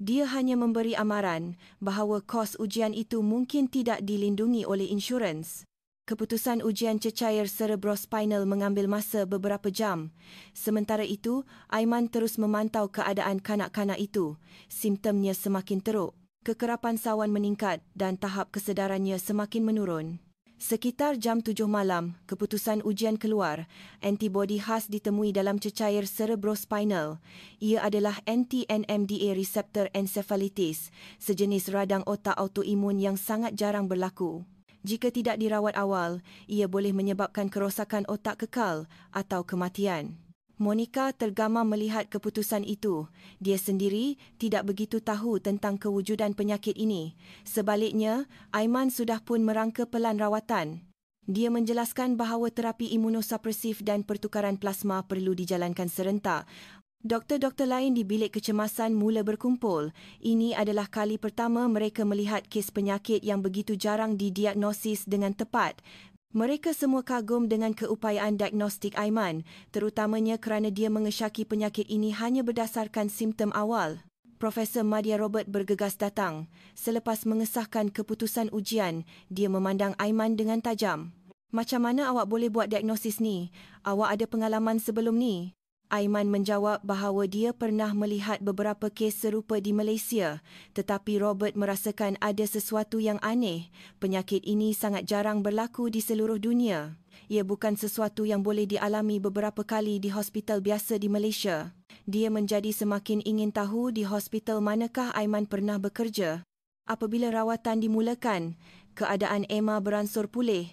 Dia hanya memberi amaran bahawa kos ujian itu mungkin tidak dilindungi oleh insurans. Keputusan ujian cecair cerebrospinal mengambil masa beberapa jam. Sementara itu, Aiman terus memantau keadaan kanak-kanak itu. Simptomnya semakin teruk. Kekerapan sawan meningkat dan tahap kesedarannya semakin menurun. Sekitar jam 7 malam, keputusan ujian keluar. Antibodi khas ditemui dalam cecair cerebrospinal. Ia adalah anti-NMDA receptor encephalitis, sejenis radang otak autoimun yang sangat jarang berlaku. Jika tidak dirawat awal, ia boleh menyebabkan kerosakan otak kekal atau kematian. Monica tergamam melihat keputusan itu. Dia sendiri tidak begitu tahu tentang kewujudan penyakit ini. Sebaliknya, Aiman sudah pun merangka pelan rawatan. Dia menjelaskan bahawa terapi imunosupresif dan pertukaran plasma perlu dijalankan serentak. Doktor-doktor lain di bilik kecemasan mula berkumpul. Ini adalah kali pertama mereka melihat kes penyakit yang begitu jarang didiagnosis dengan tepat. Mereka semua kagum dengan keupayaan diagnostik Aiman, terutamanya kerana dia mengesyaki penyakit ini hanya berdasarkan simptom awal. Profesor Madya Robert bergegas datang. Selepas mengesahkan keputusan ujian, dia memandang Aiman dengan tajam. "Macam mana awak boleh buat diagnosis ni? Awak ada pengalaman sebelum ni?" Aiman menjawab bahawa dia pernah melihat beberapa kes serupa di Malaysia, tetapi Robert merasakan ada sesuatu yang aneh. Penyakit ini sangat jarang berlaku di seluruh dunia. Ia bukan sesuatu yang boleh dialami beberapa kali di hospital biasa di Malaysia. Dia menjadi semakin ingin tahu di hospital manakah Aiman pernah bekerja. Apabila rawatan dimulakan, keadaan Emma beransur pulih.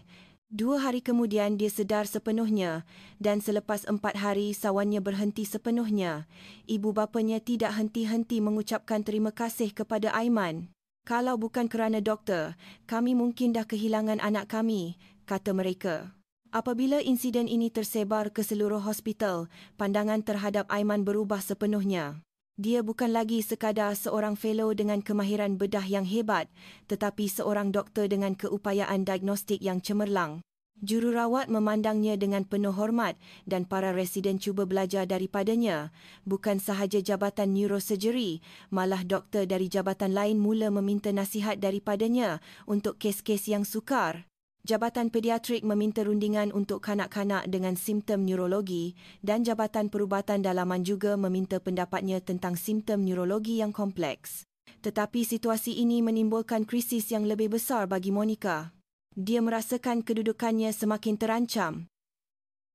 2 hari kemudian dia sedar sepenuhnya dan selepas 4 hari sawannya berhenti sepenuhnya. Ibu bapanya tidak henti-henti mengucapkan terima kasih kepada Aiman. "Kalau bukan kerana doktor, kami mungkin dah kehilangan anak kami," kata mereka. Apabila insiden ini tersebar ke seluruh hospital, pandangan terhadap Aiman berubah sepenuhnya. Dia bukan lagi sekadar seorang fellow dengan kemahiran bedah yang hebat, tetapi seorang doktor dengan keupayaan diagnostik yang cemerlang. Jururawat memandangnya dengan penuh hormat dan para residen cuba belajar daripadanya. Bukan sahaja Jabatan Neurosurgery, malah doktor dari jabatan lain mula meminta nasihat daripadanya untuk kes-kes yang sukar. Jabatan Pediatrik meminta rundingan untuk kanak-kanak dengan simptom neurologi dan Jabatan Perubatan Dalaman juga meminta pendapatnya tentang simptom neurologi yang kompleks. Tetapi situasi ini menimbulkan krisis yang lebih besar bagi Monica. Dia merasakan kedudukannya semakin terancam.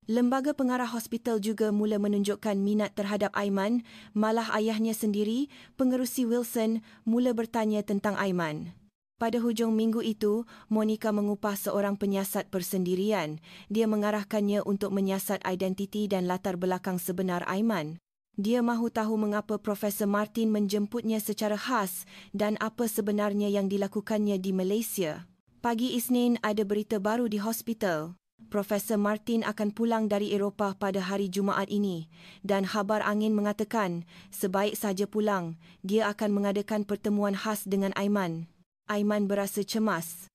Lembaga pengarah hospital juga mula menunjukkan minat terhadap Aiman, malah ayahnya sendiri, Pengerusi Wilson, mula bertanya tentang Aiman. Pada hujung minggu itu, Monica mengupah seorang penyiasat persendirian. Dia mengarahkannya untuk menyiasat identiti dan latar belakang sebenar Aiman. Dia mahu tahu mengapa Profesor Martin menjemputnya secara khas dan apa sebenarnya yang dilakukannya di Malaysia. Pagi Isnin ada berita baru di hospital. Profesor Martin akan pulang dari Eropah pada hari Jumaat ini dan khabar angin mengatakan sebaik saja pulang, dia akan mengadakan pertemuan khas dengan Aiman. Aiman berasa cemas.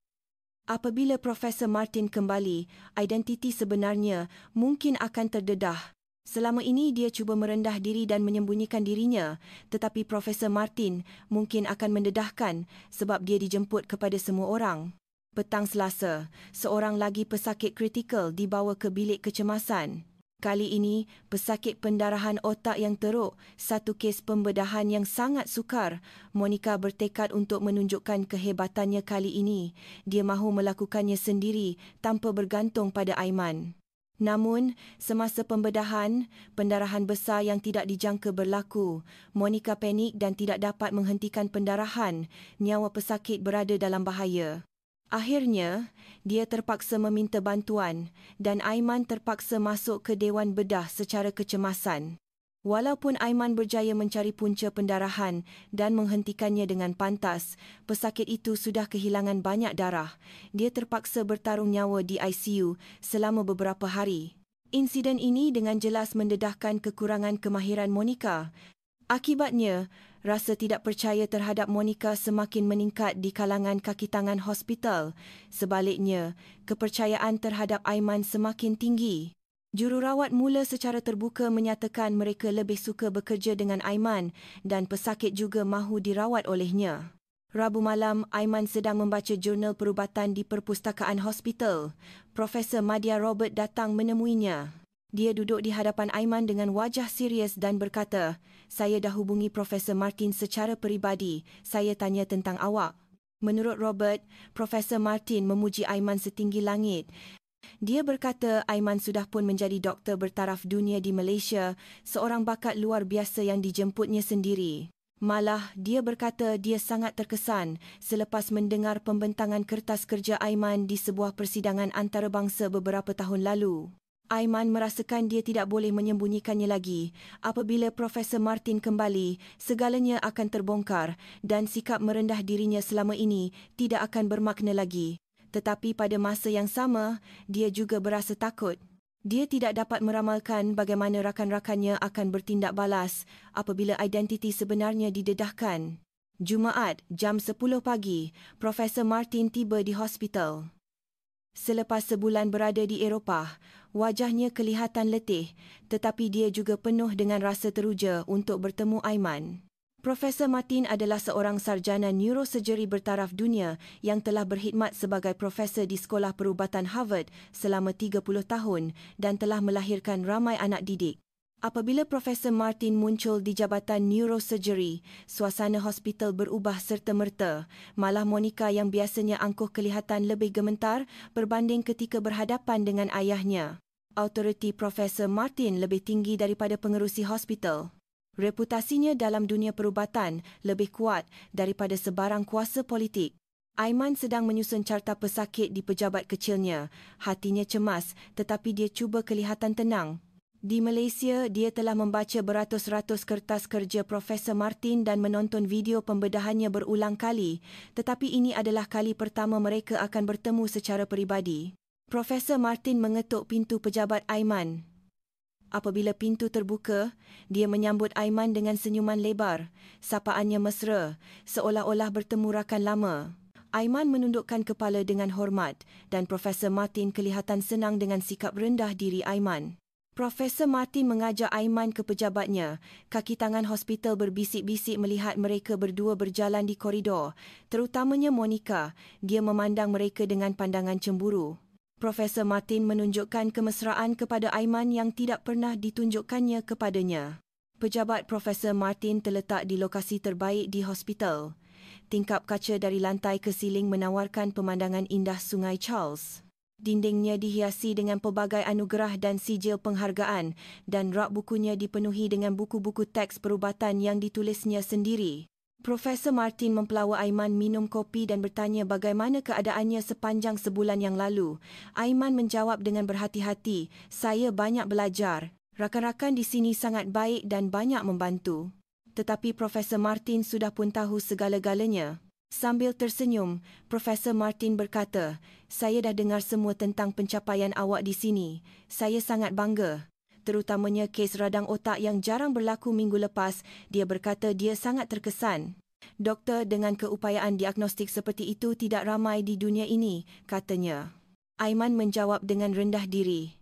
Apabila Profesor Martin kembali, identiti sebenarnya mungkin akan terdedah. Selama ini dia cuba merendah diri dan menyembunyikan dirinya, tetapi Profesor Martin mungkin akan mendedahkan sebab dia dijemput kepada semua orang. Petang Selasa, seorang lagi pesakit kritikal dibawa ke bilik kecemasan. Kali ini, pesakit pendarahan otak yang teruk, satu kes pembedahan yang sangat sukar. Monica bertekad untuk menunjukkan kehebatannya kali ini. Dia mahu melakukannya sendiri tanpa bergantung pada Aiman. Namun, semasa pembedahan, pendarahan besar yang tidak dijangka berlaku. Monica panik dan tidak dapat menghentikan pendarahan. Nyawa pesakit berada dalam bahaya. Akhirnya, dia terpaksa meminta bantuan dan Aiman terpaksa masuk ke Dewan Bedah secara kecemasan. Walaupun Aiman berjaya mencari punca pendarahan dan menghentikannya dengan pantas, pesakit itu sudah kehilangan banyak darah. Dia terpaksa bertarung nyawa di ICU selama beberapa hari. Insiden ini dengan jelas mendedahkan kekurangan kemahiran Monica. Akibatnya, rasa tidak percaya terhadap Monica semakin meningkat di kalangan kaki tangan hospital. Sebaliknya, kepercayaan terhadap Aiman semakin tinggi. Jururawat mula secara terbuka menyatakan mereka lebih suka bekerja dengan Aiman dan pesakit juga mahu dirawat olehnya. Rabu malam, Aiman sedang membaca jurnal perubatan di perpustakaan hospital. Profesor Madya Robert datang menemuinya. Dia duduk di hadapan Aiman dengan wajah serius dan berkata, "Saya dah hubungi Profesor Martin secara peribadi. Saya tanya tentang awak." Menurut Robert, Profesor Martin memuji Aiman setinggi langit. Dia berkata Aiman sudah pun menjadi doktor bertaraf dunia di Malaysia, seorang bakat luar biasa yang dijemputnya sendiri. Malah, dia berkata dia sangat terkesan selepas mendengar pembentangan kertas kerja Aiman di sebuah persidangan antarabangsa beberapa tahun lalu. Aiman merasakan dia tidak boleh menyembunyikannya lagi. Apabila Profesor Martin kembali, segalanya akan terbongkar dan sikap merendah dirinya selama ini tidak akan bermakna lagi. Tetapi pada masa yang sama, dia juga berasa takut. Dia tidak dapat meramalkan bagaimana rakan-rakannya akan bertindak balas apabila identiti sebenarnya didedahkan. Jumaat, jam 10 pagi, Profesor Martin tiba di hospital. Selepas sebulan berada di Eropah, wajahnya kelihatan letih, tetapi dia juga penuh dengan rasa teruja untuk bertemu Aiman. Profesor Martin adalah seorang sarjana neurosurgery bertaraf dunia yang telah berkhidmat sebagai profesor di Sekolah Perubatan Harvard selama 30 tahun dan telah melahirkan ramai anak didik. Apabila Profesor Martin muncul di Jabatan Neurosurgery, suasana hospital berubah serta-merta. Malah Monica yang biasanya angkuh kelihatan lebih gemetar berbanding ketika berhadapan dengan ayahnya. Autoriti Profesor Martin lebih tinggi daripada pengerusi hospital. Reputasinya dalam dunia perubatan lebih kuat daripada sebarang kuasa politik. Aiman sedang menyusun carta pesakit di pejabat kecilnya. Hatinya cemas tetapi dia cuba kelihatan tenang. Di Malaysia, dia telah membaca beratus-ratus kertas kerja Profesor Martin dan menonton video pembedahannya berulang kali. Tetapi ini adalah kali pertama mereka akan bertemu secara peribadi. Profesor Martin mengetuk pintu pejabat Aiman. Apabila pintu terbuka, dia menyambut Aiman dengan senyuman lebar. Sapaannya mesra, seolah-olah bertemu rakan lama. Aiman menundukkan kepala dengan hormat dan Profesor Martin kelihatan senang dengan sikap rendah diri Aiman. Profesor Martin mengajak Aiman ke pejabatnya. Kaki tangan hospital berbisik-bisik melihat mereka berdua berjalan di koridor, terutamanya Monica. Dia memandang mereka dengan pandangan cemburu. Profesor Martin menunjukkan kemesraan kepada Aiman yang tidak pernah ditunjukkannya kepadanya. Pejabat Profesor Martin terletak di lokasi terbaik di hospital. Tingkap kaca dari lantai ke siling menawarkan pemandangan indah Sungai Charles. Dindingnya dihiasi dengan pelbagai anugerah dan sijil penghargaan dan rak bukunya dipenuhi dengan buku-buku teks perubatan yang ditulisnya sendiri. Profesor Martin mempelawa Aiman minum kopi dan bertanya bagaimana keadaannya sepanjang sebulan yang lalu. Aiman menjawab dengan berhati-hati, "Saya banyak belajar. Rakan-rakan di sini sangat baik dan banyak membantu." Tetapi Profesor Martin sudah pun tahu segala-galanya. Sambil tersenyum, Profesor Martin berkata, "Saya dah dengar semua tentang pencapaian awak di sini. Saya sangat bangga. Terutamanya kes radang otak yang jarang berlaku minggu lepas." Dia berkata dia sangat terkesan. "Doktor dengan keupayaan diagnostik seperti itu tidak ramai di dunia ini," katanya. Aiman menjawab dengan rendah diri,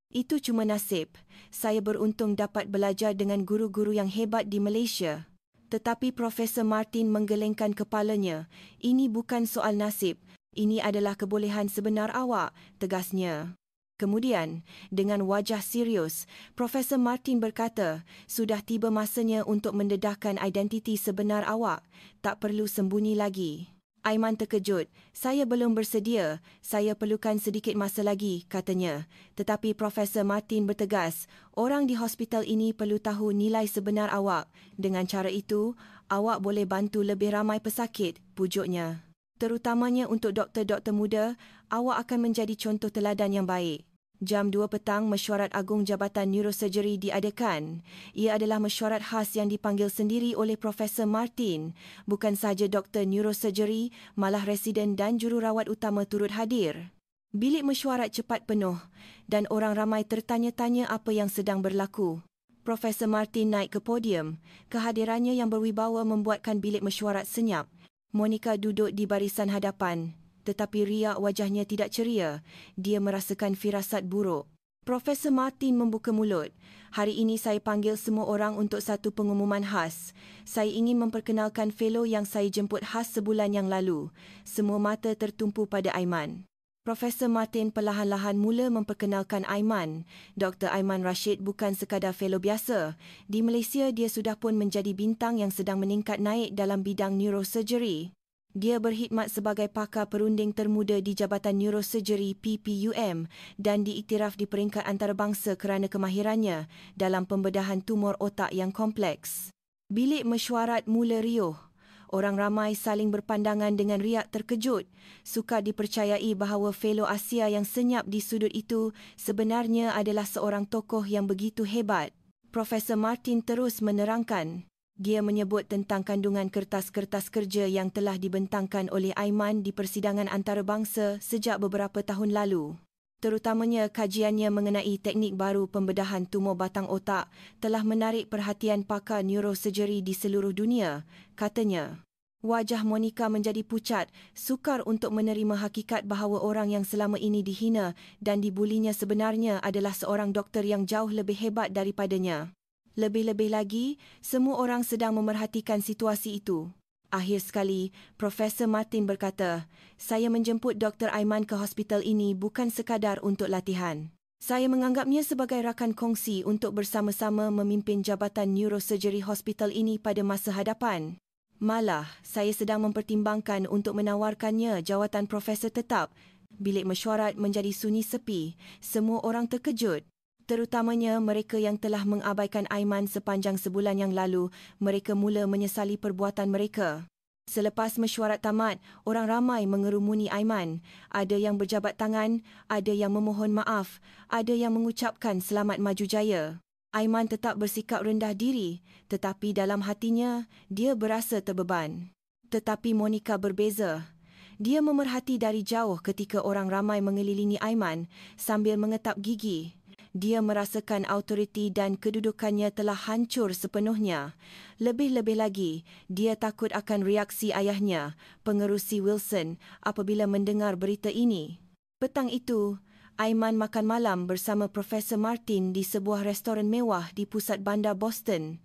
"Itu cuma nasib. Saya beruntung dapat belajar dengan guru-guru yang hebat di Malaysia." Tetapi Profesor Martin menggelengkan kepalanya. "Ini bukan soal nasib. Ini adalah kebolehan sebenar awak," tegasnya. Kemudian, dengan wajah serius, Profesor Martin berkata, "Sudah tiba masanya untuk mendedahkan identiti sebenar awak. Tak perlu sembunyi lagi." Aiman terkejut. "Saya belum bersedia. Saya perlukan sedikit masa lagi," katanya. Tetapi Profesor Martin bertegas, "Orang di hospital ini perlu tahu nilai sebenar awak. Dengan cara itu, awak boleh bantu lebih ramai pesakit," pujuknya. "Terutamanya untuk doktor-doktor muda, awak akan menjadi contoh teladan yang baik." Jam 2 petang, mesyuarat agung Jabatan Neurosurgery diadakan. Ia adalah mesyuarat khas yang dipanggil sendiri oleh Profesor Martin. Bukan sahaja doktor neurosurgery, malah residen dan jururawat utama turut hadir. Bilik mesyuarat cepat penuh dan orang ramai tertanya-tanya apa yang sedang berlaku. Profesor Martin naik ke podium. Kehadirannya yang berwibawa membuatkan bilik mesyuarat senyap. Monica duduk di barisan hadapan. Tetapi riak wajahnya tidak ceria. Dia merasakan firasat buruk. Profesor Martin membuka mulut. "Hari ini saya panggil semua orang untuk satu pengumuman khas. Saya ingin memperkenalkan fellow yang saya jemput khas sebulan yang lalu." Semua mata tertumpu pada Aiman. Profesor Martin perlahan-lahan mula memperkenalkan Aiman. Dr. Aiman Rashid bukan sekadar fellow biasa. Di Malaysia, dia sudah pun menjadi bintang yang sedang meningkat naik dalam bidang neurosurgery. Dia berkhidmat sebagai pakar perunding termuda di Jabatan Neurosurgery PPUM dan diiktiraf di peringkat antarabangsa kerana kemahirannya dalam pembedahan tumor otak yang kompleks. Bilik mesyuarat mula riuh. Orang ramai saling berpandangan dengan riak terkejut. Sukar dipercayai bahawa fellow Asia yang senyap di sudut itu sebenarnya adalah seorang tokoh yang begitu hebat. Profesor Martin terus menerangkan. Dia menyebut tentang kandungan kertas-kertas kerja yang telah dibentangkan oleh Aiman di persidangan antarabangsa sejak beberapa tahun lalu. Terutamanya kajiannya mengenai teknik baru pembedahan tumor batang otak telah menarik perhatian pakar neurosurgery di seluruh dunia, katanya. Wajah Monica menjadi pucat, sukar untuk menerima hakikat bahawa orang yang selama ini dihina dan dibulinya sebenarnya adalah seorang doktor yang jauh lebih hebat daripadanya. Lebih-lebih lagi, semua orang sedang memerhatikan situasi itu. Akhir sekali, Profesor Martin berkata, "Saya menjemput Dr. Aiman ke hospital ini bukan sekadar untuk latihan. Saya menganggapnya sebagai rakan kongsi untuk bersama-sama memimpin Jabatan Neurosurgery Hospital ini pada masa hadapan. Malah, saya sedang mempertimbangkan untuk menawarkannya jawatan profesor tetap." Bilik mesyuarat menjadi sunyi sepi. Semua orang terkejut. Terutamanya mereka yang telah mengabaikan Aiman sepanjang sebulan yang lalu. Mereka mula menyesali perbuatan mereka. Selepas mesyuarat tamat, orang ramai mengerumuni Aiman. Ada yang berjabat tangan, ada yang memohon maaf, ada yang mengucapkan selamat maju jaya. Aiman tetap bersikap rendah diri, tetapi dalam hatinya, dia berasa terbeban. Tetapi Monica berbeza. Dia memerhati dari jauh ketika orang ramai mengelilingi Aiman sambil mengetap gigi. Dia merasakan autoriti dan kedudukannya telah hancur sepenuhnya. Lebih-lebih lagi, dia takut akan reaksi ayahnya, Pengerusi Wilson, apabila mendengar berita ini. Petang itu, Aiman makan malam bersama Profesor Martin di sebuah restoran mewah di pusat bandar Boston.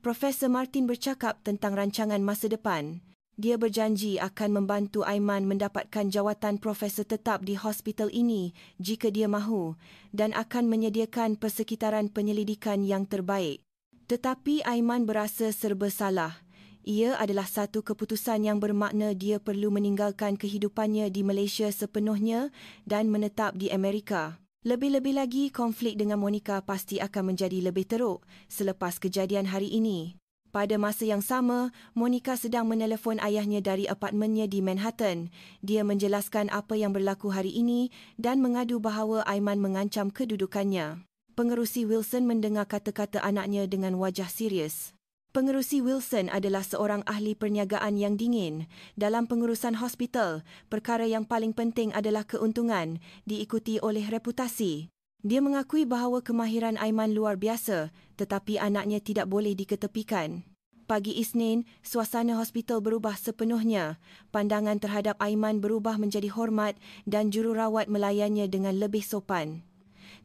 Profesor Martin bercakap tentang rancangan masa depan. Dia berjanji akan membantu Aiman mendapatkan jawatan profesor tetap di hospital ini jika dia mahu dan akan menyediakan persekitaran penyelidikan yang terbaik. Tetapi Aiman berasa serba salah. Ia adalah satu keputusan yang bermakna dia perlu meninggalkan kehidupannya di Malaysia sepenuhnya dan menetap di Amerika. Lebih-lebih lagi, konflik dengan Monica pasti akan menjadi lebih teruk selepas kejadian hari ini. Pada masa yang sama, Monica sedang menelefon ayahnya dari apartmennya di Manhattan. Dia menjelaskan apa yang berlaku hari ini dan mengadu bahawa Aiman mengancam kedudukannya. Pengerusi Wilson mendengar kata-kata anaknya dengan wajah serius. Pengerusi Wilson adalah seorang ahli perniagaan yang dingin. Dalam pengurusan hospital, perkara yang paling penting adalah keuntungan, diikuti oleh reputasi. Dia mengakui bahawa kemahiran Aiman luar biasa, tetapi anaknya tidak boleh diketepikan. Pagi Isnin, suasana hospital berubah sepenuhnya. Pandangan terhadap Aiman berubah menjadi hormat dan jururawat melayannya dengan lebih sopan.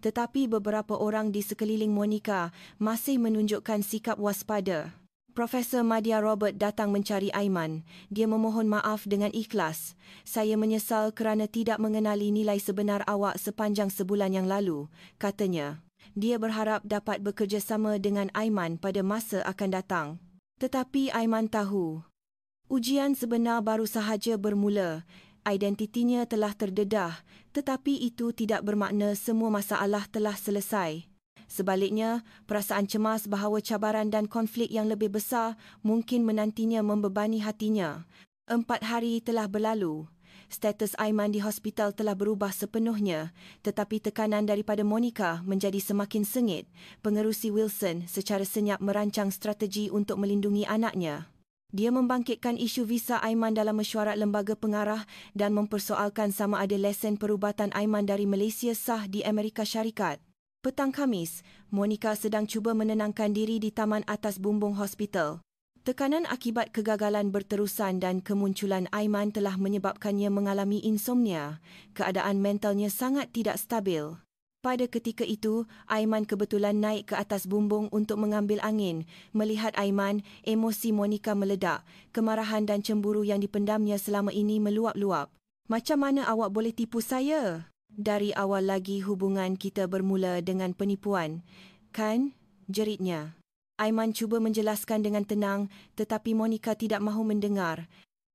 Tetapi beberapa orang di sekeliling Monica masih menunjukkan sikap waspada. Profesor Madya Robert datang mencari Aiman. Dia memohon maaf dengan ikhlas. "Saya menyesal kerana tidak mengenali nilai sebenar awak sepanjang sebulan yang lalu," katanya. Dia berharap dapat bekerjasama dengan Aiman pada masa akan datang. Tetapi Aiman tahu, ujian sebenar baru sahaja bermula. Identitinya telah terdedah, tetapi itu tidak bermakna semua masalah telah selesai. Sebaliknya, perasaan cemas bahawa cabaran dan konflik yang lebih besar mungkin menantinya membebani hatinya. 4 hari telah berlalu. Status Aiman di hospital telah berubah sepenuhnya, tetapi tekanan daripada Monica menjadi semakin sengit. Pengerusi Wilson secara senyap merancang strategi untuk melindungi anaknya. Dia membangkitkan isu visa Aiman dalam mesyuarat lembaga pengarah dan mempersoalkan sama ada lesen perubatan Aiman dari Malaysia sah di Amerika Syarikat. Petang Khamis, Monica sedang cuba menenangkan diri di taman atas bumbung hospital. Tekanan akibat kegagalan berterusan dan kemunculan Aiman telah menyebabkannya mengalami insomnia. Keadaan mentalnya sangat tidak stabil. Pada ketika itu, Aiman kebetulan naik ke atas bumbung untuk mengambil angin. Melihat Aiman, emosi Monica meledak. Kemarahan dan cemburu yang dipendamnya selama ini meluap-luap. "Macam mana awak boleh tipu saya? Dari awal lagi hubungan kita bermula dengan penipuan, kan?" jeritnya. Aiman cuba menjelaskan dengan tenang, tetapi Monica tidak mahu mendengar.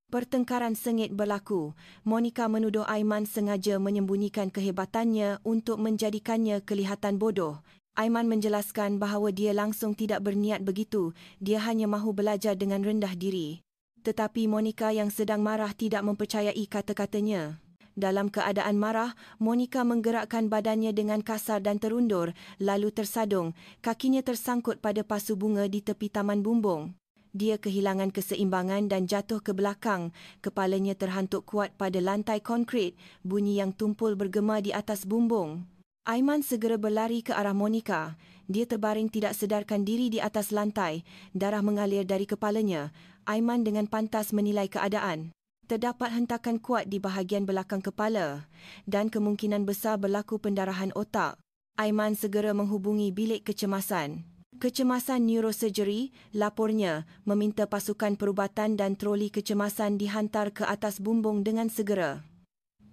Pertengkaran sengit berlaku. Monica menuduh Aiman sengaja menyembunyikan kehebatannya untuk menjadikannya kelihatan bodoh. Aiman menjelaskan bahawa dia langsung tidak berniat begitu, dia hanya mahu belajar dengan rendah diri. Tetapi Monica yang sedang marah tidak mempercayai kata-katanya. Dalam keadaan marah, Monica menggerakkan badannya dengan kasar dan terundur, lalu tersadung. Kakinya tersangkut pada pasu bunga di tepi taman bumbung. Dia kehilangan keseimbangan dan jatuh ke belakang. Kepalanya terhantuk kuat pada lantai konkrit, bunyi yang tumpul bergema di atas bumbung. Aiman segera berlari ke arah Monica. Dia terbaring tidak sedarkan diri di atas lantai. Darah mengalir dari kepalanya. Aiman dengan pantas menilai keadaan. Terdapat hentakan kuat di bahagian belakang kepala dan kemungkinan besar berlaku pendarahan otak. Aiman segera menghubungi bilik kecemasan. Kecemasan neurosurgery, lapornya, meminta pasukan perubatan dan troli kecemasan dihantar ke atas bumbung dengan segera.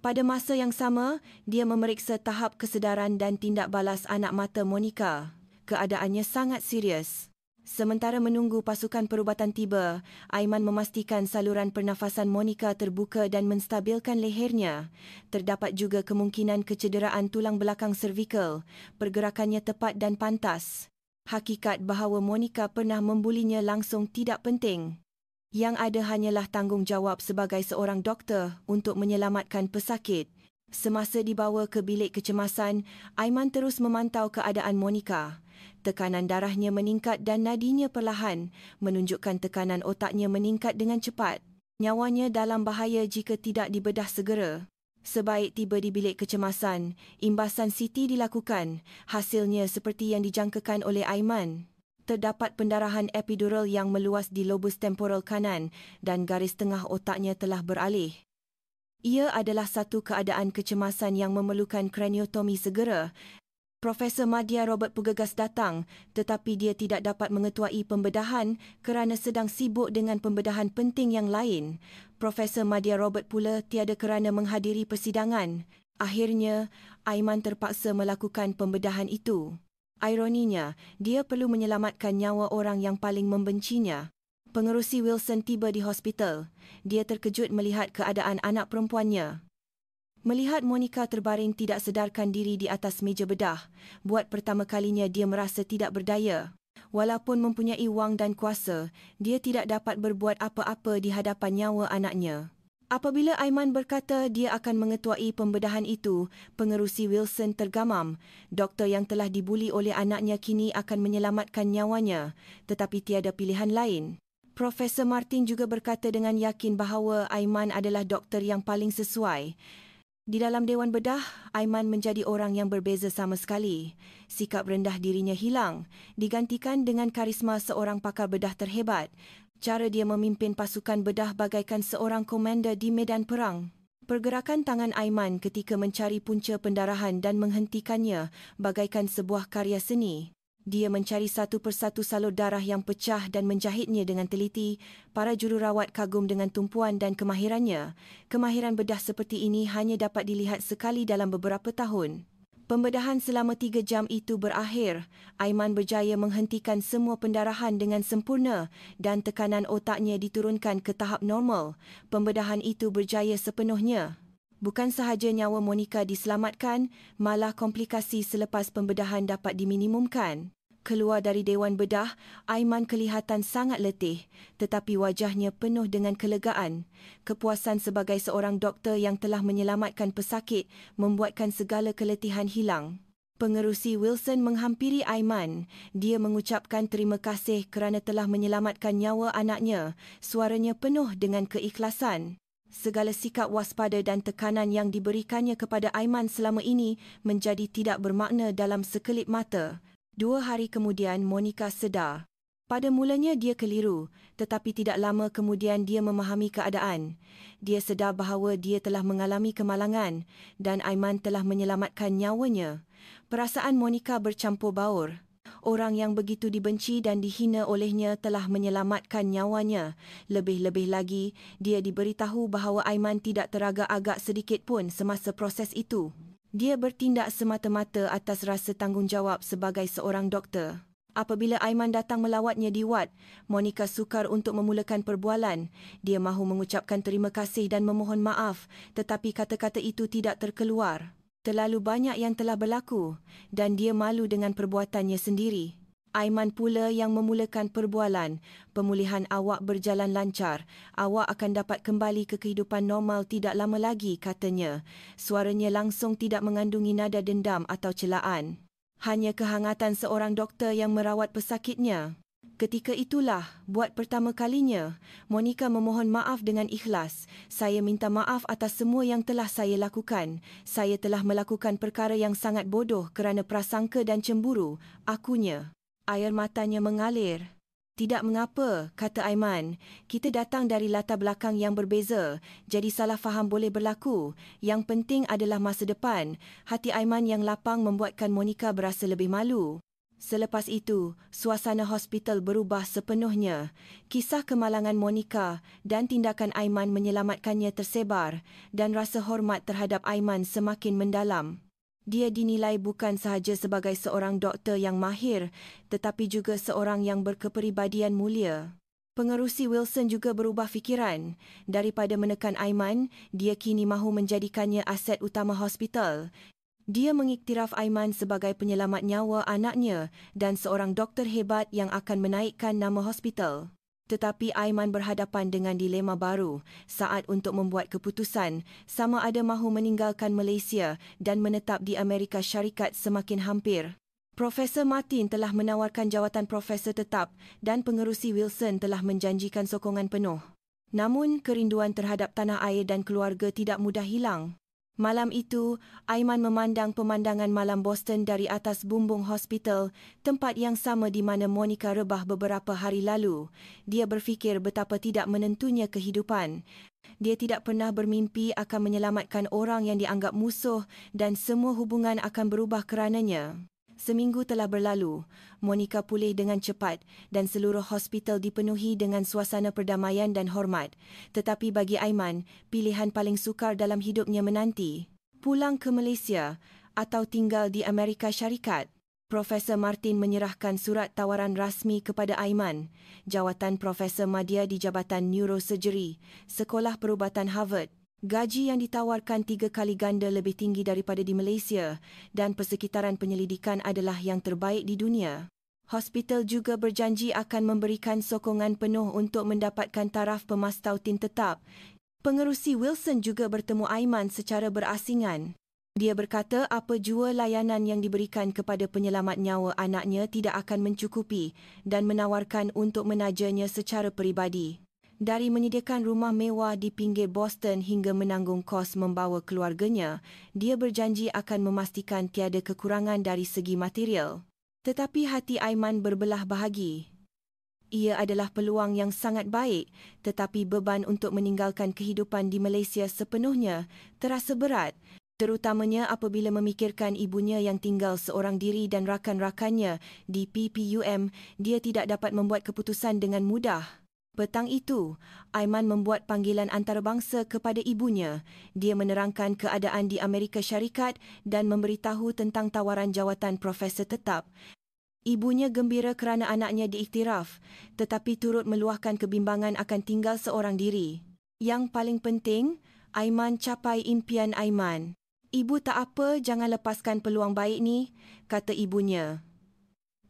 Pada masa yang sama, dia memeriksa tahap kesedaran dan tindak balas anak mata Monica. Keadaannya sangat serius. Sementara menunggu pasukan perubatan tiba, Aiman memastikan saluran pernafasan Monica terbuka dan menstabilkan lehernya. Terdapat juga kemungkinan kecederaan tulang belakang servikal. Pergerakannya tepat dan pantas. Hakikat bahawa Monica pernah membulinya langsung tidak penting. Yang ada hanyalah tanggungjawab sebagai seorang doktor untuk menyelamatkan pesakit. Semasa dibawa ke bilik kecemasan, Aiman terus memantau keadaan Monica. Tekanan darahnya meningkat dan nadinya perlahan, menunjukkan tekanan otaknya meningkat dengan cepat. Nyawanya dalam bahaya jika tidak dibedah segera. Sebaik tiba di bilik kecemasan, imbasan CT dilakukan. Hasilnya seperti yang dijangkakan oleh Aiman. Terdapat pendarahan epidural yang meluas di lobus temporal kanan dan garis tengah otaknya telah beralih. Ia adalah satu keadaan kecemasan yang memerlukan kraniotomi segera. Profesor Madya Robert bergegas datang, tetapi dia tidak dapat mengetuai pembedahan kerana sedang sibuk dengan pembedahan penting yang lain. Profesor Madya Robert pula tiada kerana menghadiri persidangan. Akhirnya, Aiman terpaksa melakukan pembedahan itu. Ironinya, dia perlu menyelamatkan nyawa orang yang paling membencinya. Pengerusi Wilson tiba di hospital. Dia terkejut melihat keadaan anak perempuannya. Melihat Monica terbaring tidak sedarkan diri di atas meja bedah, buat pertama kalinya dia merasa tidak berdaya. Walaupun mempunyai wang dan kuasa, dia tidak dapat berbuat apa-apa di hadapan nyawa anaknya. Apabila Aiman berkata dia akan mengetuai pembedahan itu, pengerusi Wilson tergamam. Doktor yang telah dibuli oleh anaknya kini akan menyelamatkan nyawanya, tetapi tiada pilihan lain. Profesor Martin juga berkata dengan yakin bahawa Aiman adalah doktor yang paling sesuai. Di dalam Dewan Bedah, Aiman menjadi orang yang berbeza sama sekali. Sikap rendah dirinya hilang, digantikan dengan karisma seorang pakar bedah terhebat. Cara dia memimpin pasukan bedah bagaikan seorang komander di medan perang. Pergerakan tangan Aiman ketika mencari punca pendarahan dan menghentikannya bagaikan sebuah karya seni. Dia mencari satu persatu salur darah yang pecah dan menjahitnya dengan teliti. Para jururawat kagum dengan tumpuan dan kemahirannya. Kemahiran bedah seperti ini hanya dapat dilihat sekali dalam beberapa tahun. Pembedahan selama 3 jam itu berakhir. Aiman berjaya menghentikan semua pendarahan dengan sempurna dan tekanan otaknya diturunkan ke tahap normal. Pembedahan itu berjaya sepenuhnya. Bukan sahaja nyawa Monica diselamatkan, malah komplikasi selepas pembedahan dapat diminimumkan. Keluar dari Dewan Bedah, Aiman kelihatan sangat letih, tetapi wajahnya penuh dengan kelegaan. Kepuasan sebagai seorang doktor yang telah menyelamatkan pesakit membuatkan segala keletihan hilang. Pengerusi Wilson menghampiri Aiman. Dia mengucapkan terima kasih kerana telah menyelamatkan nyawa anaknya. Suaranya penuh dengan keikhlasan. Segala sikap waspada dan tekanan yang diberikannya kepada Aiman selama ini menjadi tidak bermakna dalam sekelip mata. 2 hari kemudian, Monica sedar. Pada mulanya dia keliru, tetapi tidak lama kemudian dia memahami keadaan. Dia sedar bahawa dia telah mengalami kemalangan dan Aiman telah menyelamatkan nyawanya. Perasaan Monica bercampur baur. Orang yang begitu dibenci dan dihina olehnya telah menyelamatkan nyawanya. Lebih-lebih lagi, dia diberitahu bahawa Aiman tidak teragak-agak sedikit pun semasa proses itu. Dia bertindak semata-mata atas rasa tanggungjawab sebagai seorang doktor. Apabila Aiman datang melawatnya di wad, Monica sukar untuk memulakan perbualan. Dia mahu mengucapkan terima kasih dan memohon maaf, tetapi kata-kata itu tidak terkeluar. Terlalu banyak yang telah berlaku dan dia malu dengan perbuatannya sendiri. Aiman pula yang memulakan perbualan. Pemulihan awak berjalan lancar. Awak akan dapat kembali ke kehidupan normal tidak lama lagi, katanya. Suaranya langsung tidak mengandungi nada dendam atau celaan. Hanya kehangatan seorang doktor yang merawat pesakitnya. Ketika itulah, buat pertama kalinya, Monica memohon maaf dengan ikhlas. Saya minta maaf atas semua yang telah saya lakukan. Saya telah melakukan perkara yang sangat bodoh kerana prasangka dan cemburu. Akunya. Air matanya mengalir. Tidak mengapa, kata Aiman. Kita datang dari latar belakang yang berbeza, jadi salah faham boleh berlaku. Yang penting adalah masa depan. Hati Aiman yang lapang membuatkan Monica berasa lebih malu. Selepas itu, suasana hospital berubah sepenuhnya. Kisah kemalangan Monica dan tindakan Aiman menyelamatkannya tersebar dan rasa hormat terhadap Aiman semakin mendalam. Dia dinilai bukan sahaja sebagai seorang doktor yang mahir, tetapi juga seorang yang berkepribadian mulia. Pengerusi Wilson juga berubah fikiran. Daripada menekan Aiman, dia kini mahu menjadikannya aset utama hospital. Dia mengiktiraf Aiman sebagai penyelamat nyawa anaknya dan seorang doktor hebat yang akan menaikkan nama hospital. Tetapi Aiman berhadapan dengan dilema baru saat untuk membuat keputusan sama ada mahu meninggalkan Malaysia dan menetap di Amerika Syarikat semakin hampir. Profesor Martin telah menawarkan jawatan profesor tetap dan pengerusi Wilson telah menjanjikan sokongan penuh. Namun, kerinduan terhadap tanah air dan keluarga tidak mudah hilang. Malam itu, Aiman memandang pemandangan malam Boston dari atas bumbung hospital, tempat yang sama di mana Monica rebah beberapa hari lalu. Dia berfikir betapa tidak menentunya kehidupan. Dia tidak pernah bermimpi akan menyelamatkan orang yang dianggap musuh dan semua hubungan akan berubah kerananya. Seminggu telah berlalu, Monica pulih dengan cepat dan seluruh hospital dipenuhi dengan suasana perdamaian dan hormat. Tetapi bagi Aiman, pilihan paling sukar dalam hidupnya menanti. Pulang ke Malaysia atau tinggal di Amerika Syarikat. Profesor Martin menyerahkan surat tawaran rasmi kepada Aiman, jawatan Profesor Madya di Jabatan Neurosurgery, Sekolah Perubatan Harvard. Gaji yang ditawarkan 3 kali ganda lebih tinggi daripada di Malaysia dan persekitaran penyelidikan adalah yang terbaik di dunia. Hospital juga berjanji akan memberikan sokongan penuh untuk mendapatkan taraf pemastautin tetap. Pengerusi Wilson juga bertemu Aiman secara berasingan. Dia berkata apa jua layanan yang diberikan kepada penyelamat nyawa anaknya tidak akan mencukupi dan menawarkan untuk menajanya secara peribadi. Dari menyediakan rumah mewah di pinggir Boston hingga menanggung kos membawa keluarganya, dia berjanji akan memastikan tiada kekurangan dari segi material. Tetapi hati Aiman berbelah bahagi. Ia adalah peluang yang sangat baik, tetapi beban untuk meninggalkan kehidupan di Malaysia sepenuhnya terasa berat, terutamanya apabila memikirkan ibunya yang tinggal seorang diri dan rakan-rakannya di PPUM. Dia tidak dapat membuat keputusan dengan mudah. Petang itu, Aiman membuat panggilan antarabangsa kepada ibunya. Dia menerangkan keadaan di Amerika Syarikat dan memberitahu tentang tawaran jawatan profesor tetap. Ibunya gembira kerana anaknya diiktiraf, tetapi turut meluahkan kebimbangan akan tinggal seorang diri. Yang paling penting, Aiman capai impian Aiman. "Ibu tak apa, jangan lepaskan peluang baik ni," kata ibunya.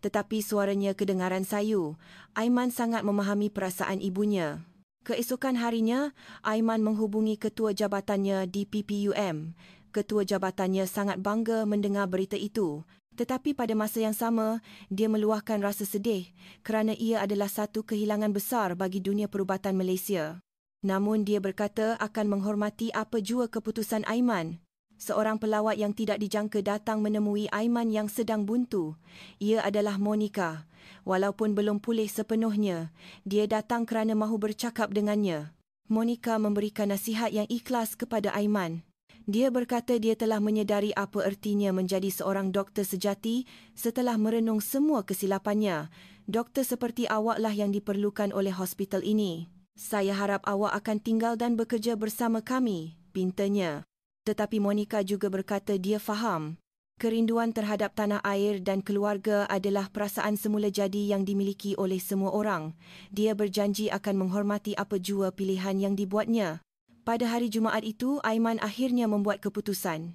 Tetapi suaranya kedengaran sayu. Aiman sangat memahami perasaan ibunya. Keesokan harinya, Aiman menghubungi ketua jabatannya di PPUM. Ketua jabatannya sangat bangga mendengar berita itu. Tetapi pada masa yang sama, dia meluahkan rasa sedih kerana ia adalah satu kehilangan besar bagi dunia perubatan Malaysia. Namun dia berkata akan menghormati apa jua keputusan Aiman. Seorang pelawat yang tidak dijangka datang menemui Aiman yang sedang buntu. Ia adalah Monica. Walaupun belum pulih sepenuhnya, dia datang kerana mahu bercakap dengannya. Monica memberikan nasihat yang ikhlas kepada Aiman. Dia berkata dia telah menyedari apa ertinya menjadi seorang doktor sejati setelah merenung semua kesilapannya. Doktor seperti awaklah yang diperlukan oleh hospital ini. "Saya harap awak akan tinggal dan bekerja bersama kami," pintanya. Tetapi Monica juga berkata dia faham. Kerinduan terhadap tanah air dan keluarga adalah perasaan semula jadi yang dimiliki oleh semua orang. Dia berjanji akan menghormati apa jua pilihan yang dibuatnya. Pada hari Jumaat itu, Aiman akhirnya membuat keputusan.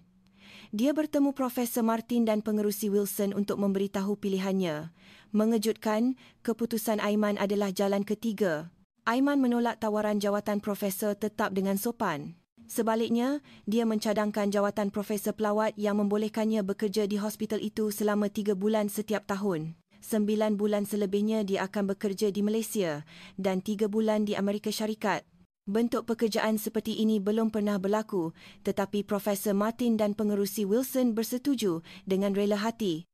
Dia bertemu Profesor Martin dan pengerusi Wilson untuk memberitahu pilihannya. Mengejutkan, keputusan Aiman adalah jalan ketiga. Aiman menolak tawaran jawatan profesor tetap dengan sopan. Sebaliknya, dia mencadangkan jawatan profesor pelawat yang membolehkannya bekerja di hospital itu selama 3 bulan setiap tahun. 9 bulan selebihnya dia akan bekerja di Malaysia dan 3 bulan di Amerika Syarikat. Bentuk pekerjaan seperti ini belum pernah berlaku, tetapi Profesor Martin dan pengerusi Wilson bersetuju dengan rela hati.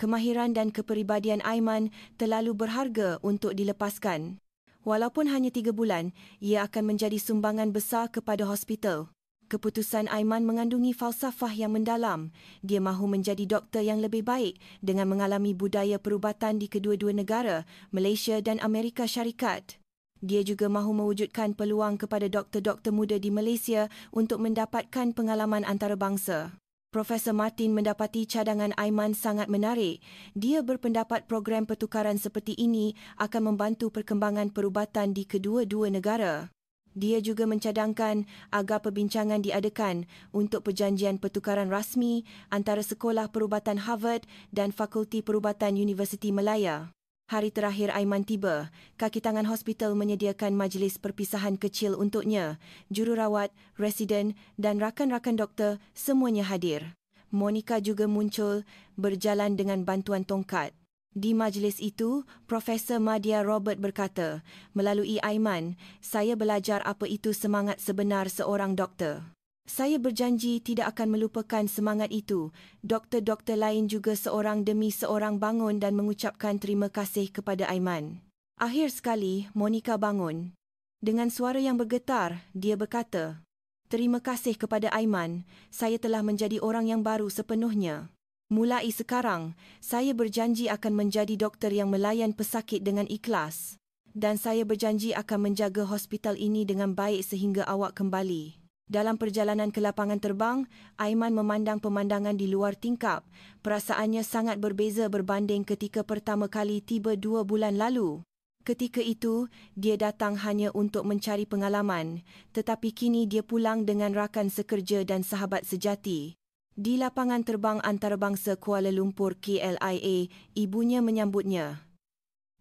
Kemahiran dan kepribadian Aiman terlalu berharga untuk dilepaskan. Walaupun hanya 3 bulan, ia akan menjadi sumbangan besar kepada hospital. Keputusan Aiman mengandungi falsafah yang mendalam. Dia mahu menjadi doktor yang lebih baik dengan mengalami budaya perubatan di kedua-dua negara, Malaysia dan Amerika Syarikat. Dia juga mahu mewujudkan peluang kepada doktor-doktor muda di Malaysia untuk mendapatkan pengalaman antarabangsa. Profesor Martin mendapati cadangan Aiman sangat menarik. Dia berpendapat program pertukaran seperti ini akan membantu perkembangan perubatan di kedua-dua negara. Dia juga mencadangkan agar perbincangan diadakan untuk perjanjian pertukaran rasmi antara Sekolah Perubatan Harvard dan Fakulti Perubatan Universiti Malaya. Hari terakhir Aiman tiba, kaki tangan hospital menyediakan majlis perpisahan kecil untuknya. Jururawat, residen dan rakan-rakan doktor semuanya hadir. Monica juga muncul berjalan dengan bantuan tongkat. Di majlis itu, Profesor Madya Robert berkata, melalui Aiman, saya belajar apa itu semangat sebenar seorang doktor. Saya berjanji tidak akan melupakan semangat itu. Doktor-doktor lain juga seorang demi seorang bangun dan mengucapkan terima kasih kepada Aiman. Akhir sekali, Monica bangun. Dengan suara yang bergetar, dia berkata, terima kasih kepada Aiman, saya telah menjadi orang yang baru sepenuhnya. Mulai sekarang, saya berjanji akan menjadi doktor yang melayan pesakit dengan ikhlas. Dan saya berjanji akan menjaga hospital ini dengan baik sehingga awak kembali. Dalam perjalanan ke lapangan terbang, Aiman memandang pemandangan di luar tingkap. Perasaannya sangat berbeza berbanding ketika pertama kali tiba 2 bulan lalu. Ketika itu, dia datang hanya untuk mencari pengalaman, tetapi kini dia pulang dengan rakan sekerja dan sahabat sejati. Di lapangan terbang antarabangsa Kuala Lumpur KLIA, ibunya menyambutnya.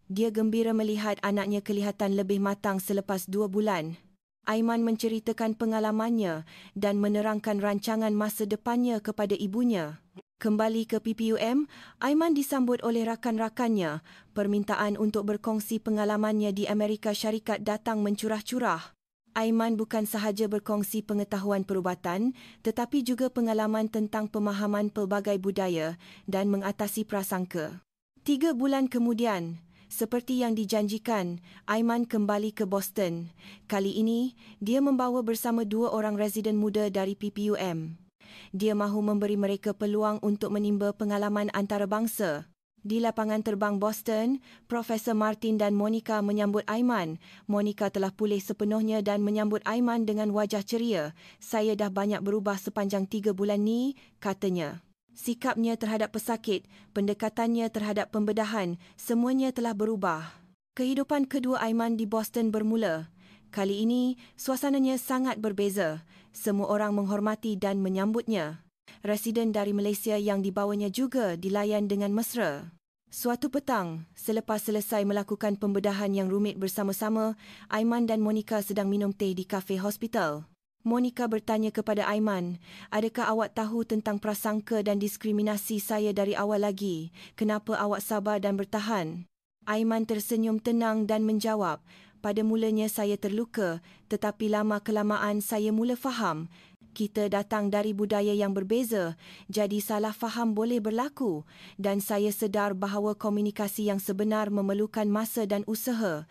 Dia gembira melihat anaknya kelihatan lebih matang selepas 2 bulan. Aiman menceritakan pengalamannya dan menerangkan rancangan masa depannya kepada ibunya. Kembali ke PPUM, Aiman disambut oleh rakan-rakannya. Permintaan untuk berkongsi pengalamannya di Amerika Syarikat datang mencurah-curah. Aiman bukan sahaja berkongsi pengetahuan perubatan, tetapi juga pengalaman tentang pemahaman pelbagai budaya dan mengatasi prasangka. 3 bulan kemudian, seperti yang dijanjikan, Aiman kembali ke Boston. Kali ini, dia membawa bersama 2 orang residen muda dari PPUM. Dia mahu memberi mereka peluang untuk menimba pengalaman antarabangsa. Di lapangan terbang Boston, Profesor Martin dan Monica menyambut Aiman. Monica telah pulih sepenuhnya dan menyambut Aiman dengan wajah ceria. Saya dah banyak berubah sepanjang 3 bulan ni, katanya. Sikapnya terhadap pesakit, pendekatannya terhadap pembedahan, semuanya telah berubah. Kehidupan kedua Aiman di Boston bermula. Kali ini, suasananya sangat berbeza. Semua orang menghormati dan menyambutnya. Residen dari Malaysia yang dibawanya juga dilayan dengan mesra. Suatu petang, selepas selesai melakukan pembedahan yang rumit bersama-sama, Aiman dan Monica sedang minum teh di kafe hospital. Monica bertanya kepada Aiman, adakah awak tahu tentang prasangka dan diskriminasi saya dari awal lagi? Kenapa awak sabar dan bertahan? Aiman tersenyum tenang dan menjawab, pada mulanya saya terluka, tetapi lama-kelamaan saya mula faham. Kita datang dari budaya yang berbeza, jadi salah faham boleh berlaku dan saya sedar bahawa komunikasi yang sebenar memerlukan masa dan usaha.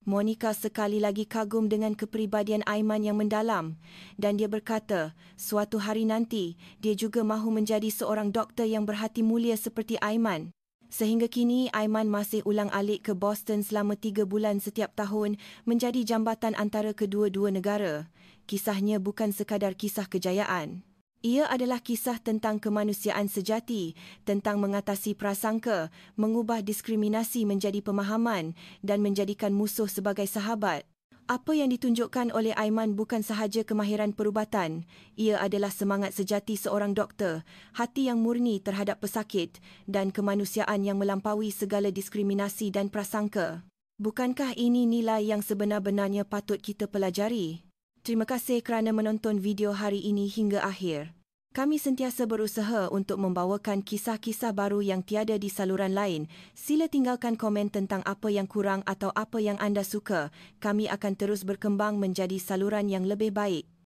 Monica sekali lagi kagum dengan kepribadian Aiman yang mendalam dan dia berkata, suatu hari nanti dia juga mahu menjadi seorang doktor yang berhati mulia seperti Aiman. Sehingga kini, Aiman masih ulang-alik ke Boston selama 3 bulan setiap tahun menjadi jambatan antara kedua-dua negara. Kisahnya bukan sekadar kisah kejayaan. Ia adalah kisah tentang kemanusiaan sejati, tentang mengatasi prasangka, mengubah diskriminasi menjadi pemahaman dan menjadikan musuh sebagai sahabat. Apa yang ditunjukkan oleh Aiman bukan sahaja kemahiran perubatan. Ia adalah semangat sejati seorang doktor, hati yang murni terhadap pesakit dan kemanusiaan yang melampaui segala diskriminasi dan prasangka. Bukankah ini nilai yang sebenar-benarnya patut kita pelajari? Terima kasih kerana menonton video hari ini hingga akhir. Kami sentiasa berusaha untuk membawakan kisah-kisah baru yang tiada di saluran lain. Sila tinggalkan komen tentang apa yang kurang atau apa yang anda suka. Kami akan terus berkembang menjadi saluran yang lebih baik.